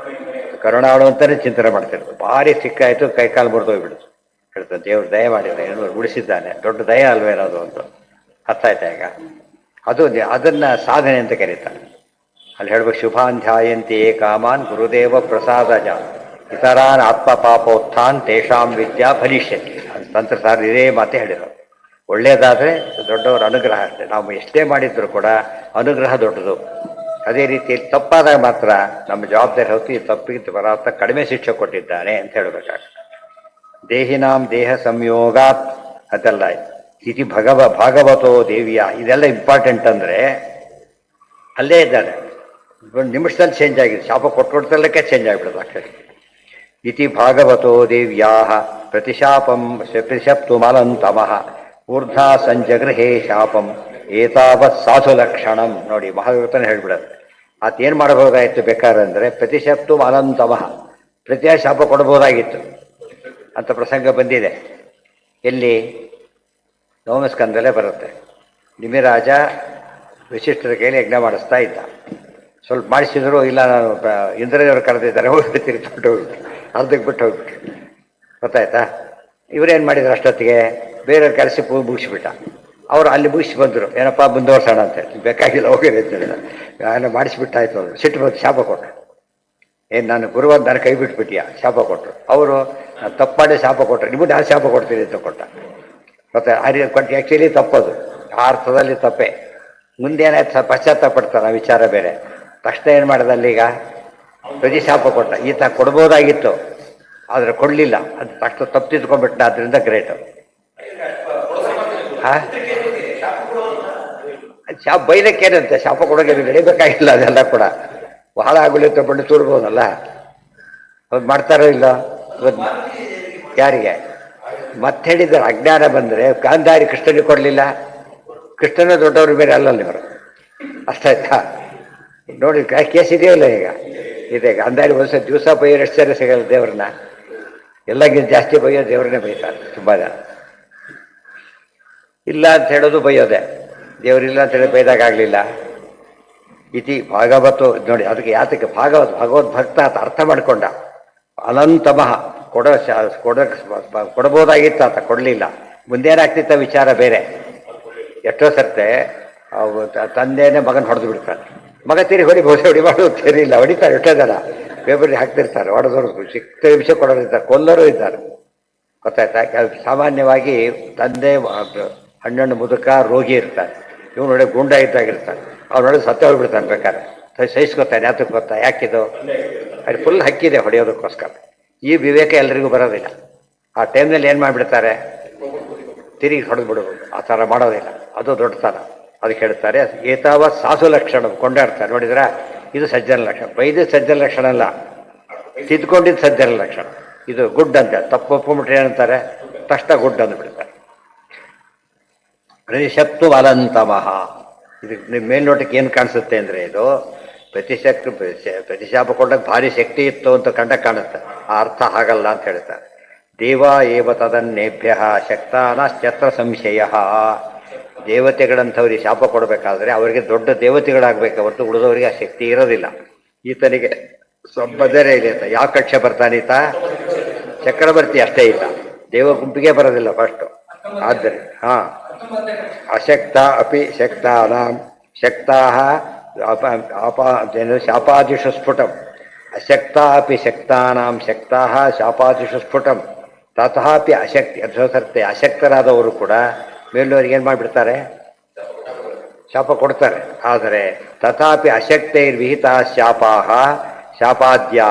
ಕರುಣಾಳು ಅಂತಲೇ ಚಿಂತನೆ ಮಾಡ್ತಿರ್ತೀವಿ. ಭಾರಿ ಸಿಕ್ಕಾಯಿತು, ಕೈಕಾಲು ಮುರಿದೋಗ್ಬಿಡುತ್ತೆ. ಹೇಳ್ತಾರೆ ದೇವ್ರು ದಯ ಮಾಡಿದ, ಏನು ಉಳಿಸಿದ್ದಾನೆ, ದೊಡ್ಡ ದಯ ಅಲ್ವೇನೋದು ಅಂತ. ಅರ್ಥ ಆಯ್ತಾ ಈಗ? ಅದು ಅದನ್ನು ಸಾಧನೆ ಅಂತ ಕರೀತಾರೆ. ಅಲ್ಲಿ ಹೇಳ್ಬೇಕು, ಶುಭಾಂಧ್ಯಾಯಂತಿ ಕಾಮಾನ್ ಗುರುದೇವ ಪ್ರಸಾದಜ ಇತರಾನ್ ಆತ್ಮ ಪಾಪೋತ್ಥಾನ್ ತೇಷಾಂ ವಿದ್ಯಾ ಫಲಿಷ್ಯತಿ. ತಂತ್ರ ಸಾರ್ ಇದೇ ಮಾತೆ ಹೇಳಿದರು. ಒಳ್ಳೆಯದಾದರೆ ದೊಡ್ಡವರ ಅನುಗ್ರಹ ಅಷ್ಟೇ. ನಾವು ಎಷ್ಟೇ ಮಾಡಿದ್ರು ಕೂಡ ಅನುಗ್ರಹ ದೊಡ್ಡದು. ಅದೇ ರೀತಿಯಲ್ಲಿ ತಪ್ಪಾದಾಗ ಮಾತ್ರ ನಮ್ಮ ಜವಾಬ್ದಾರಿ ಹೊತ್ತು ಈ ತಪ್ಪಿಗೆ ಪರಮಾತ್ಮ ಕಡಿಮೆ ಶಿಕ್ಷೆ ಕೊಟ್ಟಿದ್ದಾನೆ ಅಂತ ಹೇಳಬೇಕಾಗ್ತದೆ. ದೇಹಿನಾಂ ದೇಹ ಸಂಯೋಗಾತ್ ಅದೆಲ್ಲ ಇತಿ ಭಾಗವತೋ ದೇವಿಯ, ಇದೆಲ್ಲ ಇಂಪಾರ್ಟೆಂಟ್. ಅಂದರೆ ಅಲ್ಲೇ ಇದ್ದಾನೆ, ಒಂದು ನಿಮಿಷದಲ್ಲಿ ಚೇಂಜ್ ಆಗಿದೆ. ಶಾಪ ಕೊಟ್ಕೊಡ್ತಲ್ಲಕ್ಕೆ ಚೇಂಜ್ ಆಗಿಬಿಡೋದು ಅಕ್ಷರಿ. ಇತಿ ಭಾಗವತೋ ದೇವ್ಯಾ ಪ್ರತಿಶಾಪಂ ಪ್ರತಿಶಪ್ತು ಮಲಂತಮಃ ಊರ್ಧ್ವಾ ಸಂಜಗೃಹೇ ಶಾಪಂ ಏತಾವತ್ ಸಾಧು ಲಕ್ಷಣಂ. ನೋಡಿ, ಮಹಾಭಾರತನೇ ಹೇಳ್ಬಿಡೋದು. ಆತೇನು ಮಾಡಬಹುದಾಗಿತ್ತು ಬೇಕಾದ್ರೆ ಪ್ರತಿಶಪ್ತು ಮಲಂತಮಃ, ಪ್ರತಿಯ ಶಾಪ ಕೊಡ್ಬೋದಾಗಿತ್ತು ಅಂತ ಪ್ರಸಂಗ ಬಂದಿದೆ. ಎಲ್ಲಿ? ನವಮಸ್ಕಂದಲ್ಲೇ ಬರುತ್ತೆ. ನಿಮಿರಾಜ ವಿಶಿಷ್ಟರ ಕೈಲಿ ಯಜ್ಞ ಮಾಡಿಸ್ತಾ ಇದ್ದ. ಸ್ವಲ್ಪ ಮಾಡಿಸಿದ್ರು, ಇಲ್ಲ ನಾನು ಇಂದ್ರದೇವರು ಕರೆದಿದ್ದಾರೆ ಹೋಗಿ ತಿರ್ಗಿಬಿಟ್ಟು ಹೋಗ್ಬಿಟ್ಟು ಅರ್ಧಕ್ಕೆ ಬಿಟ್ಟು ಹೋಗ್ಬಿಟ್ರು. ಗೊತ್ತಾಯ್ತಾ? ಇವರೇನು ಮಾಡಿದ್ರು, ಅಷ್ಟೊತ್ತಿಗೆ ಬೇರೆಯವ್ರ ಕರೆಸಿ ಮುಗಿಸ್ಬಿಟ್ಟ. ಅವರು ಅಲ್ಲಿ ಮುಗಿಸಿ ಬಂದರು, ಏನಪ್ಪ ಮುಂದುವರ್ಸೋಣ ಅಂತೇಳಿ. ಬೇಕಾಗಿಲ್ಲ ಹೋಗಿರಿ ಅಂತ ಹೇಳಿದ. ನಾನು ಮಾಡಿಸ್ಬಿಟ್ಟಾಯ್ತು ಅವರು ಸಿಟ್ಟು ಬಂದು ಶಾಪ ಕೊಟ್ಟರು. ಏನು ನಾನು ಗುರುವಾದ ನಾನು ಕೈ ಬಿಟ್ಬಿಟ್ಟಿಯಾ? ಶಾಪ ಕೊಟ್ಟರು. ಅವರು ತಪ್ಪು ಮಾಡಿ ಶಾಪ ಕೊಟ್ಟರು. ನಿಮಗೆ ನಾನು ಶಾಪ ಕೊಡ್ತೀನಿ ಅಂತ ಕೊಟ್ಟ. ಮತ್ತು ಆ ರೀತಿ ಕೊಟ್ಟು ಆ್ಯಕ್ಚುಲಿ ತಪ್ಪದು, ಆ ಅರ್ಥದಲ್ಲಿ ತಪ್ಪೇ. ಮುಂದೇನಾಯ್ತು, ಪಶ್ಚಾತ್ತಾಪ ಪಡ್ತಾರೆ, ಆ ವಿಚಾರ ಬೇರೆ. ತಕ್ಷಣ ಏನು ಮಾಡಿದ ಅಲ್ಲೀಗ ಪ್ರತಿ ಶಾಪ ಕೊಟ್ಟ. ಈತ ಕೊಡ್ಬೋದಾಗಿತ್ತು, ಆದರೆ ಕೊಡಲಿಲ್ಲ. ಅದು ತಕ್ಷಣ ತಪ್ಪು ತಿದ್ಕೊಂಡ್ಬಿಟ್ಟ. ಆದ್ದರಿಂದ ಗ್ರೇಟು. ಹಾಂ, ಶಾಪ ಬೈಲಕ್ಕೇನಂತೆ, ಶಾಪ ಕೊಡೋಕೆ ನಡಿಬೇಕಾಗಿಲ್ಲ. ಅದೆಲ್ಲ ಕೂಡ ಬಹಳ ಆಗುಲಿತ್ತು, ಬಣ್ಣ ತೂರ್ಬೋದಲ್ಲ. ಅದು ಮಾಡ್ತಾರೋ ಇಲ್ಲ ಇವತ್ತು? ಯಾರಿಗೆ ಮತ್ತೆ ಹೇಳಿದ್ದಾರೆ, ಅಜ್ಞಾನ ಬಂದರೆ ಗಾಂಧಾರಿ ಕೃಷ್ಣನಿಗೆ ಕೊಡಲಿಲ್ಲ. ಕೃಷ್ಣನ ದೊಡ್ಡವರು ಬೇರೆ ಅಲ್ಲಲ್ಲ ಇವರು. ಅಷ್ಟಾಯ್ತಾ? ನೋಡಿ, ಕೇಸ್ ಇದೆಯಲ್ಲ ಈಗ. ಇದೆ ಗಾಂಧಾರಿ ಒಂದು ದಿವಸ ಬೈಯೋರು ಎಷ್ಟು ಸರಿ ಸಿಗಲ್ಲ ದೇವ್ರನ್ನ. ಎಲ್ಲಕ್ಕಿಂತ ಜಾಸ್ತಿ ಬೈಯೋ ದೇವ್ರನ್ನೇ ಬೈತಾರೆ ತುಂಬ ಜನ. ಇಲ್ಲ ಅಂತ ಹೇಳೋದು ಬೈಯೋದೆ, ದೇವರಿಲ್ಲ ಅಂತ ಹೇಳಿ ಬೈದಾಗಲಿಲ್ಲ. ಇತಿ ಭಾಗವತು. ನೋಡಿ, ಅದಕ್ಕೆ ಯಾತಕ್ಕೆ ಭಗವದ್ ಭಕ್ತ ಅಂತ ಅರ್ಥ ಮಾಡಿಕೊಂಡ. ಅನಂತಮಃ ಕೊಡಬೋದಾಗಿತ್ತು, ಆತ ಕೊಡಲಿಲ್ಲ. ಮುಂದೇನಾಗ್ತಿತ್ತ ವಿಚಾರ ಬೇರೆ. ಎಷ್ಟೋ ಸರ್ತೆ ತಂದೆನೇ ಮಗನ ಹೊಡೆದು ಬಿಡ್ತಾನೆ. ಮಗ ಹೊಡಿ ಮಾಡೋದು ಸರಿಯಿಲ್ಲ, ಹೊಡಿತಾರೆ. ಎಷ್ಟೋ ಜನ ಪೇಪರ್ಗೆ ಹಾಕ್ತಿರ್ತಾರೆ, ಹೊಡೆದವರು ಸಿಕ್ತ ವಿಷಯ ಕೊಡೋರು ಇದ್ದಾರೆ, ಕೊಲ್ಲರೂ ಇದ್ದಾರೆ. ಗೊತ್ತಾಯ್ತಾ? ಸಾಮಾನ್ಯವಾಗಿ ತಂದೆ ಹಣ್ಣು ಮುದುಕ ರೋಗಿ ಇರ್ತಾರೆ, ಇವನು ನೋಡಿ ಗುಂಡ ಇದ್ದಾಗಿರ್ತಾನೆ. ಅವ್ನು ನೋಡಿ ಸತ್ತ ಹೋಗ್ಬಿಡ್ತಾನೆ. ಬೇಕಾದ್ರೆ ಸಹಿಸ್ಕೊತಾನೆ. ಯಾತಕ್ಕೆ ಗೊತ್ತಾ? ಯಾಕಿದು ಅಲ್ಲಿ ಫುಲ್ ಹಕ್ಕಿದೆ ಹೊಡೆಯೋದಕ್ಕೋಸ್ಕರ. ಈ ವಿವೇಕ ಎಲ್ಲರಿಗೂ ಬರೋದಿಲ್ಲ. ಆ ಟೈಮ್ನಲ್ಲಿ ಏನು ಮಾಡಿಬಿಡ್ತಾರೆ, ತಿರುಗಿ ಹೊಡೆದು ಬಿಡಬಹುದು. ಆ ಥರ ಮಾಡೋದಿಲ್ಲ, ಅದು ದೊಡ್ಡತನ. ಅದಕ್ಕೆ ಹೇಳ್ತಾರೆ ಏತಾವ ಸಾಧು ಲಕ್ಷಣ ಕೊಂಡಾಡ್ತಾರೆ. ನೋಡಿದ್ರ, ಇದು ಸಜ್ಜನ ಲಕ್ಷಣ. ಬೈದು ಸಜ್ಜನ ಲಕ್ಷಣ ಅಲ್ಲ, ತಿದ್ಕೊಂಡಿದ್ದು ಸಜ್ಜನ ಲಕ್ಷಣ. ಇದು ಗುಡ್ ಅಂತ. ತಪ್ಪು ಒಪ್ಕೊಂಡ್ಬಿಟ್ರೆ ಏನಂತಾರೆ, ತಕ್ಷಣ ಗುಡ್ ಅಂದ್ಬಿಡ್ತಾರೆ. ಪ್ರತಿಶಪ್ತು ಅಲಂತಮಃ. ಇದು ನಿಮ್ಮ ಮೇಲ್ನೋಟಕ್ಕೆ ಏನು ಕಾಣಿಸುತ್ತೆ ಅಂದರೆ, ಇದು ಪ್ರತಿಶಾಪ ಕೊಂಡಾಗ ಭಾರಿ ಶಕ್ತಿ ಇತ್ತು ಅಂತ ಕಾಣುತ್ತೆ. ಆ ಅರ್ಥ ಹಾಗಲ್ಲ ಅಂತ ಹೇಳ್ತಾರೆ. ದೇವ ಏವ ತದನ್ನೇಭ್ಯ ಶಕ್ತಾನಶ್ಚತ್ರ ಸಂಶಯ. ದೇವತೆಗಳಂಥವ್ರಿಗೆ ಶಾಪ ಕೊಡಬೇಕಾದ್ರೆ ಅವರಿಗೆ ದೊಡ್ಡ ದೇವತೆಗಳಾಗಬೇಕು ಹೊರತು ಉಳಿದವರಿಗೆ ಆ ಶಕ್ತಿ ಇರೋದಿಲ್ಲ. ಈತನಿಗೆ ಸಂಬಂಧನೇ ಇದೆ. ಅಂತ ಯಾವ ಕಕ್ಷೆ ಬರ್ತಾನೀತ? ಚಕ್ರವರ್ತಿ ಅಷ್ಟೇ ಈತ, ದೇವ ಗುಂಪಿಗೆ ಬರೋದಿಲ್ಲ ಫಸ್ಟು. ಆದರೆ ಅಶಕ್ತ ಅಪಿ ಶಕ್ತಾನಾಂ ಶಕ್ತಾ ಶಾಪಾದಿಷು ಸ್ಫುಟಂ. ಅಶಕ್ತ ಅಪಿ ಶಕ್ತಾನಾಂ ಶಕ್ತಾ ಶಾಪಾದಿಷು ಸ್ಫುಟಂ. ತಥಾಪಿ ಅಶಕ್ತಿ ಸರ್ತೆ ಅಶಕ್ತರಾದವರು ಕೂಡ ಮೇಲುವರಿಗೆ ಏನು ಮಾಡಿಬಿಡ್ತಾರೆ, ಶಾಪ ಕೊಡ್ತಾರೆ. ಆದರೆ ತಥಾಪಿ ಅಶಕ್ತೈರ್ವಿಹಿತ ಶಾಪಾಹ ಶಾಪಾದ್ಯಾ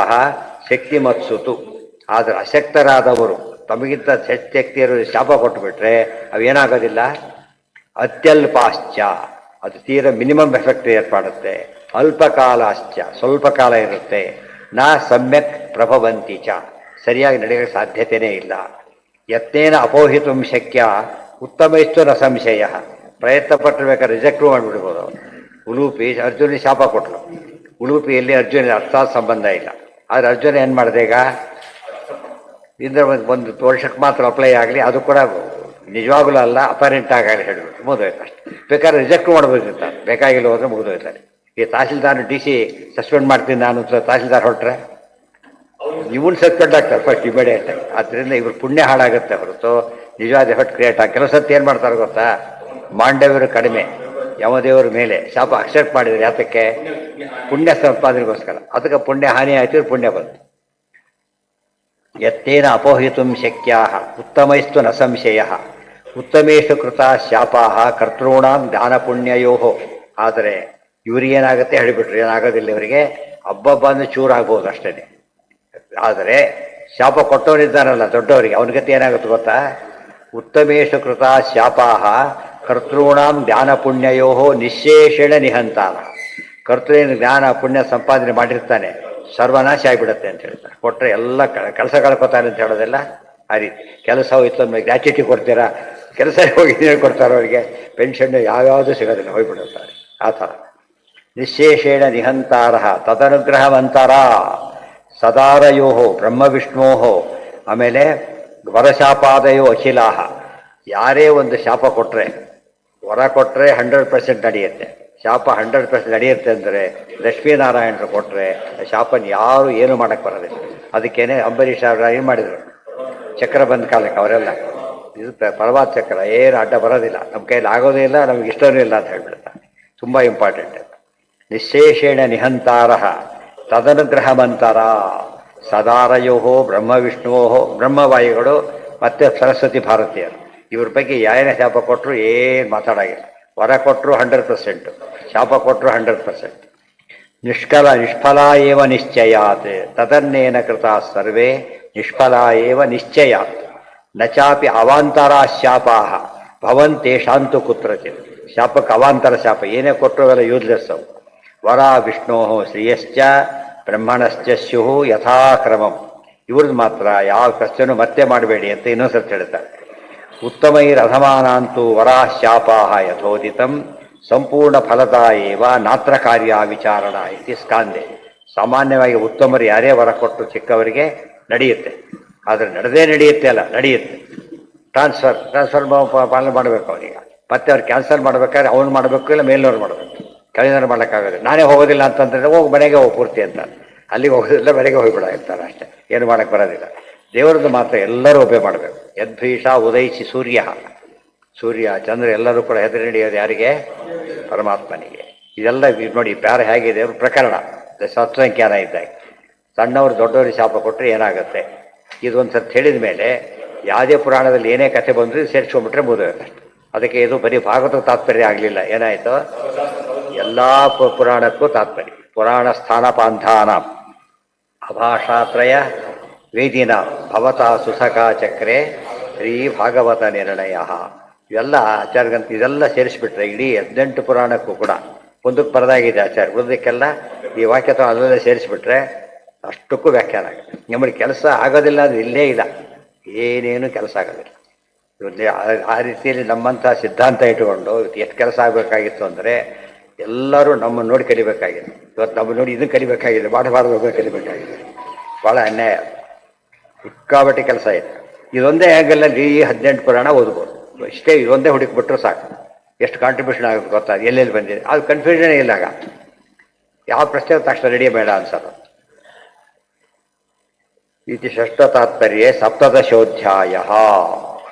ಶಕ್ತಿಮತ್ಸುತು. ಆದರೆ ಅಶಕ್ತರಾದವರು ತಮಗಿಂತ ಶಕ್ತಿಯರು ಶಾಪ ಕೊಟ್ಟುಬಿಟ್ರೆ ಅವೇನಾಗೋದಿಲ್ಲ, ಅತ್ಯಲ್ಪಾಶ್ಚ, ಅದು ತೀರ ಮಿನಿಮಮ್ ಎಫೆಕ್ಟ್ ಏರ್ಪಡುತ್ತೆ. ಅಲ್ಪಕಾಲಾಶ್ಚ, ಸ್ವಲ್ಪ ಕಾಲ ಇರುತ್ತೆ. ನಾ ಸಮ್ಯಕ್ ಪ್ರಭವಂತಿ ಚ, ಸರಿಯಾಗಿ ನಡೆಯೋಕ್ಕೆ ಸಾಧ್ಯತೆಯೇ ಇಲ್ಲ. ಯತ್ನೇನ ಅಪೋಹಿತು ಶಕ್ಯ ಉತ್ತಮೈಸ್ತು ನ ಸಂಶಯ. ಪ್ರಯತ್ನ ಪಟ್ಟರೆ ಬೇಕಾದ್ರೆ ರಿಜೆಕ್ಟು ಮಾಡಿಬಿಡ್ಬೋದು. ಉಲೂಪಿ ಅರ್ಜುನಿಗೆ ಶಾಪ ಕೊಟ್ಟರು. ಉಲೂಪಿಯಲ್ಲಿ ಅರ್ಜುನ ಅರ್ಥಾತ್ ಸಂಬಂಧ ಇಲ್ಲ. ಆದರೆ ಅರ್ಜುನ ಏನು ಮಾಡಿದೆ, ಈಗ ಇಂದ್ರೆ ಒಂದು ವರ್ಷಕ್ಕೆ ಮಾತ್ರ ಅಪ್ಲೈ ಆಗಲಿ, ಅದು ಕೂಡ ನಿಜವಾಗ್ಲೂ ಅಲ್ಲ, ಅಪರೆಂಟ್ ಆಗಲಿ ಹೇಳ್ಬಿಟ್ಟು ಮುಗಿದೋಯ್ತು ಅಷ್ಟೆ. ಬೇಕಾದ್ರೆ ರಿಜೆಕ್ಟ್ ಮಾಡ್ಬೋದಿರ್ತಾರೆ, ಬೇಕಾಗಿಲ್ಲ ಹೋದ್ರೆ ಮುಗಿದೋಯ್ತಾರೆ. ಈ ತಹಸೀಲ್ದಾರ್ ಡಿ ಸಿ ಸಸ್ಪೆಂಡ್ ಮಾಡ್ತೀನಿ ನಾನು ತಹಸೀಲ್ದಾರ್ ಹೊರಟ್ರೆ ಇವನ್ ಸಸ್ಪೆಂಡ್ ಆಗ್ತಾರೆ ಫಸ್ಟ್ ಇಮಿಡಿಯೇಟ್ ಆಗಿ. ಆದ್ದರಿಂದ ಇವ್ರ ಪುಣ್ಯ ಹಾಳಾಗುತ್ತೆ ಹೊರತು ನಿಜವಾದ ಎಫೆಕ್ಟ್ ಕ್ರಿಯೇಟ್ ಆಗಿ. ಕೆಲವು ಸತಿ ಏನು ಮಾಡ್ತಾರೆ ಗೊತ್ತಾ, ಮಾಂಡವ್ಯರು ಕಡಿಮೆ, ಯಮದೇವರ ಮೇಲೆ ಶಾಪ ಅಕ್ಸೆಪ್ಟ್ ಮಾಡಿದ್ರೆ ಯಾತಕ್ಕೆ? ಪುಣ್ಯ ಸಂಪಾದನೆಗೋಸ್ಕರ. ಅದಕ್ಕೆ ಪುಣ್ಯ ಹಾನಿ ಆಯ್ತು, ಪುಣ್ಯ ಬಂತು. ಯತ್ತೇನ ಅಪೋಹಿತು ಶಕ್ಯಾ ಉತ್ತಮೈಸ್ತು ನ ಸಂಶಯ ಉತ್ತಮೇಶು ಕೃತ ಶಾಪಾ ಕರ್ತॄಣಾಂ ಜ್ಞಾನ ಪುಣ್ಯಯೋ. ಆದರೆ ಇವ್ರಿಗೇನಾಗುತ್ತೆ ಹೇಳಿಬಿಟ್ರು, ಏನಾಗೋದಿಲ್ಲ ಇವರಿಗೆ, ಹಬ್ಬಬ್ಬ ಅಂದ್ರೆ ಚೂರಾಗ್ಬೋದು ಅಷ್ಟೇ. ಆದರೆ ಶಾಪ ಕೊಟ್ಟವನಿದ್ದಾನಲ್ಲ ದೊಡ್ಡವರಿಗೆ, ಅವನ ಗತಿ ಏನಾಗುತ್ತೆ ಗೊತ್ತಾ? ಉತ್ತಮೇಶು ಕೃತ ಶಾಪಾ ಕರ್ತॄಣಾಂ ಜ್ಞಾನ ಪುಣ್ಯಯೋ ನಿಶೇಷಣ ನಿಹಂತಾನ. ಕರ್ತೃನ ಜ್ಞಾನ ಪುಣ್ಯ ಸಂಪಾದನೆ ಮಾಡಿರ್ತಾನೆ, ಸರ್ವನಾಶ ಆಗಿಬಿಡುತ್ತೆ ಅಂತ ಹೇಳ್ತಾರೆ. ಕೊಟ್ಟರೆ ಎಲ್ಲ ಕೆಲಸ ಕಳ್ಕೊತಾನೆ ಅಂತ ಹೇಳೋದೆಲ್ಲ ಆ ರೀತಿ. ಕೆಲಸ ಹೋಯ್ತು ಅಂದ್ಮೇಲೆ ಗ್ರ್ಯಾಚ್ಯುಟಿ ಕೊಡ್ತೀರಾ, ಕೆಲಸ ಹೋಗಿ ಕೊಡ್ತಾರೆ ಅವರಿಗೆ, ಪೆನ್ಷನ್ ಯಾವ್ಯಾವುದು ಸಿಗೋದಿಲ್ಲ, ಹೋಗ್ಬಿಡುತ್ತಾರೆ ಆ ಥರ. ನಿಶೇಷೇಣ ನಿಹಂತಾರ ತದನುಗ್ರಹವಂತರ ಸದಾರಯೋ ಬ್ರಹ್ಮ ವಿಷ್ಣೋ. ಆಮೇಲೆ ವರಶಾಪಾದಯೋ ಅಖಿಲಾಹ. ಯಾರೇ ಒಂದು ಶಾಪ ಕೊಟ್ಟರೆ, ವರ ಕೊಟ್ಟರೆ 100% ನಡೆಯುತ್ತೆ, ಶಾಪ 100% ನಡೆಯುತ್ತೆ ಅಂದರೆ ಲಕ್ಷ್ಮೀನಾರಾಯಣರು ಕೊಟ್ಟರೆ ಶಾಪನ ಯಾರು ಏನು ಮಾಡೋಕ್ಕೆ ಬರೋದಿಲ್ಲ. ಅದಕ್ಕೇನೆ ಅಂಬರೀಷ್ ಅವರು ಏನು ಮಾಡಿದರು, ಚಕ್ರ ಬಂದ ಕಾಲಕ್ಕೆ ಅವರೆಲ್ಲ ಇದು ಪರಮಾತ್ ಚಕ್ರ ಏನು ಅಡ್ಡ ಬರೋದಿಲ್ಲ, ನಮ್ಮ ಕೈಯಲ್ಲಿ ಆಗೋದೇ ಇಲ್ಲ, ನಮ್ಗೆ ಇಷ್ಟವೂ ಇಲ್ಲ ಅಂತ ಹೇಳ್ಬಿಡ್ತಾರೆ. ತುಂಬ ಇಂಪಾರ್ಟೆಂಟ್. ನಿಶೇಷೇಣ ನಿಹಂತಾರ ತದನುಗ್ರಹವಂತರ ಸದಾರಯೋ ಬ್ರಹ್ಮ ವಿಷ್ಣುವೋ. ಬ್ರಹ್ಮವಾಯುಗಳು ಮತ್ತು ಸರಸ್ವತಿ ಭಾರತೀಯರು ಇವ್ರ ಬಗ್ಗೆ ಯಾಯನ ಶಾಪ ಕೊಟ್ಟರು ಏನು ಮಾತಾಡಾಗಿಲ್ಲ. ವರ ಕೊಟ್ಟರು 100%, ಶಾಪ ಕೊಟ್ಟರು 100%. ನಿಷ್ಫಲ ಏವ ನಿಶ್ಚಯಾತ್ ತದನ್ನೇನ ಕೃತ ಸರ್ವೇ ನಿಷ್ಫಲ ಏವ ನಿಶ್ಚಯಾತ್ ನಚಾಪಿ ಅವಾಂತರ ಶಾಪಾ ಭವಂತೇಷಾಂತು ಕುತ್ರಚಿತ್. ಶಾಪಕ್ಕೆ ಅವಾಂತರ ಶಾಪ ಏನೇ ಕೊಟ್ಟರು ಅವೆಲ್ಲ ಯೂಸ್ಲೆಸ್ ಅವು. ವರ ವಿಷ್ಣೋ ಶ್ರೇಯಶ್ಚ ಬ್ರಹ್ಮಣಶ್ಚ ಸ್ಯುಃ ಯಥಾಕ್ರಮಂ. ಇವ್ರದ್ದು ಮಾತ್ರ ಯಾವ ಕಷ್ಟನೂ ಮತ್ತೆ ಮಾಡಬೇಡಿ ಅಂತ ಇನ್ನೊಂದ್ಸರ್ತಿ ಹೇಳ್ತಾರೆ. ಉತ್ತಮೈರಧಮಾನಾಂತೂ ವರಾ ಶಾಪಾ ಯಥೋದಿತಂ ಸಂಪೂರ್ಣ ಫಲದ ಏವ ನಾತ್ರ ಕಾರ್ಯ ವಿಚಾರಣ ಇತಿ ಸ್ಕಾಂದೆ. ಸಾಮಾನ್ಯವಾಗಿ ಉತ್ತಮರು ಯಾರೇ ವರ ಕೊಟ್ಟು ಚಿಕ್ಕವರಿಗೆ ನಡೆಯುತ್ತೆ, ಆದರೆ ನಡೆಯುತ್ತೆ ಅಲ್ಲ, ನಡೆಯುತ್ತೆ. ಟ್ರಾನ್ಸ್ಫರ್ ಪಾಲನೆ ಮಾಡಬೇಕು ಅವರಿಗೆ. ಮತ್ತೆ ಅವ್ರು ಕ್ಯಾನ್ಸಲ್ ಮಾಡ್ಬೇಕಾದ್ರೆ ಅವ್ನು ಮಾಡಬೇಕು, ಇಲ್ಲ ಮೇಲ್ನವ್ರು ಮಾಡಬೇಕು, ಕೆಳಗಿನವ್ರು ಮಾಡೋಕ್ಕಾಗೋದು. ನಾನೇ ಹೋಗೋದಿಲ್ಲ ಅಂತಂದ್ರೆ ಹೋಗಿ ಮನೆಗೆ ಹೋಗಿ ಪೂರ್ತಿ ಅಂತ, ಅಲ್ಲಿಗೆ ಹೋಗೋದಿಲ್ಲ, ಮನೆಗೆ ಹೋಗಿಬಿಡ ಇರ್ತಾರೆ ಅಷ್ಟೇ, ಏನು ಮಾಡೋಕ್ಕೆ ಬರೋದಿಲ್ಲ. ದೇವರದ್ದು ಮಾತ್ರ ಎಲ್ಲರೂ ಒಬ್ಬೆ ಮಾಡಬೇಕು. ಯದ್ಭೀಷ ಉದಯಿಸಿ ಸೂರ್ಯ ಚಂದ್ರ ಎಲ್ಲರೂ ಕೂಡ ಹೆದರಿ ನಡೆಯೋದು ಯಾರಿಗೆ? ಪರಮಾತ್ಮನಿಗೆ. ಇದೆಲ್ಲ ನೋಡಿ ಪ್ಯಾರ ಹೇಗಿದೆ ಪ್ರಕರಣ, ಸತ್ಸಂಖ್ಯಾನ ಇದ್ದಾಗ. ಸಣ್ಣವರು ದೊಡ್ಡವರಿಗೆ ಶಾಪ ಕೊಟ್ಟರೆ ಏನಾಗುತ್ತೆ, ಇದೊಂದು ಸರ್ತಿ ಹೇಳಿದ ಮೇಲೆ ಯಾವುದೇ ಪುರಾಣದಲ್ಲಿ ಏನೇ ಕಥೆ ಬಂದರೂ ಸೇರಿಸ್ಕೊಂಡ್ಬಿಟ್ರೆ ಮುಗಿದೋಗುತ್ತೆ. ಅದಕ್ಕೆ ಇದು ಬರೀ ಭಾಗವತ ತಾತ್ಪರ್ಯ ಆಗಲಿಲ್ಲ, ಏನಾಯಿತು, ಎಲ್ಲ ಪುರಾಣಕ್ಕೂ ತಾತ್ಪರ್ಯ. ಪುರಾಣ ಸ್ಥಾನಪಾಂಧಾನ ಅಭಾಷಾತ್ರಯ ವೇದಿನ ಭವತಾ ಸುಸಖ ಚಕ್ರೆ ಶ್ರೀ ಭಾಗವತ ನಿರ್ಣಯ. ಇವೆಲ್ಲ ಆಚಾರ್ಯಗಂತ ಇದೆಲ್ಲ ಸೇರಿಸ್ಬಿಟ್ರೆ ಇಡೀ 18 ಪುರಾಣಕ್ಕೂ ಕೂಡ ಒಂದಕ್ಕೆ ಬರದಾಗಿದೆ ಆಚಾರ್ಯ. ಉಳಿದಕ್ಕೆಲ್ಲ ಈ ವಾಕ್ಯ ಅದರಲ್ಲೇ ಸೇರಿಸ್ಬಿಟ್ರೆ ಅಷ್ಟಕ್ಕೂ ವ್ಯಾಖ್ಯಾನ ಆಗುತ್ತೆ. ನಮಗೆ ಕೆಲಸ ಆಗೋದಿಲ್ಲ ಅಂದರೆ ಇಲ್ಲೇ ಇಲ್ಲ, ಏನೇನು ಕೆಲಸ ಆಗೋದಿಲ್ಲ. ಆ ರೀತಿಯಲ್ಲಿ ನಮ್ಮಂಥ ಸಿದ್ಧಾಂತ ಇಟ್ಟುಕೊಂಡು ಎಷ್ಟು ಕೆಲಸ ಆಗಬೇಕಾಗಿತ್ತು ಅಂದರೆ ಎಲ್ಲರೂ ನಮ್ಮನ್ನು ನೋಡಿ ಕಲಿಬೇಕಾಗಿದೆ. ಇವತ್ತು ನಮ್ಮ ನೋಡಿ ಇದನ್ನು ಕಲಿಬೇಕಾಗಿದೆ, ಮಾಡಬಾರ್ದು ಕಲಿಬೇಕಾಗಿದೆ. ಭಾಳ ಅನ್ಯಾಯ, ಸಿಕ್ಕಾಬಟ್ಟೆ ಕೆಲಸ ಇದೆ. ಇದೊಂದೇ ಆ್ಯಂಗಲಲ್ಲಿ 18 ಪುರಾಣ ಓದ್ಬೋದು ಇಷ್ಟೇ. ಇದೊಂದೇ ಹುಡುಕಿಬಿಟ್ರು ಸಾಕು, ಎಷ್ಟು ಕಾಂಟ್ರಿಬ್ಯೂಷನ್ ಆಗುತ್ತೆ ಗೊತ್ತಾ, ಎಲ್ಲೆಲ್ಲಿ ಬಂದಿದೆ ಅದು ಕನ್ಫ್ಯೂಷನ್ ಇಲ್ಲಾಗ. ಯಾವ ಪ್ರಶ್ನೆ ತಕ್ಷಣ ರೆಡಿ ಬೇಡ ಅನ್ಸೋದು. ಇತಿ ಷಷ್ಠ ತಾತ್ಪರ್ಯ ಸಪ್ತದಶೋಧ್ಯಾಯ.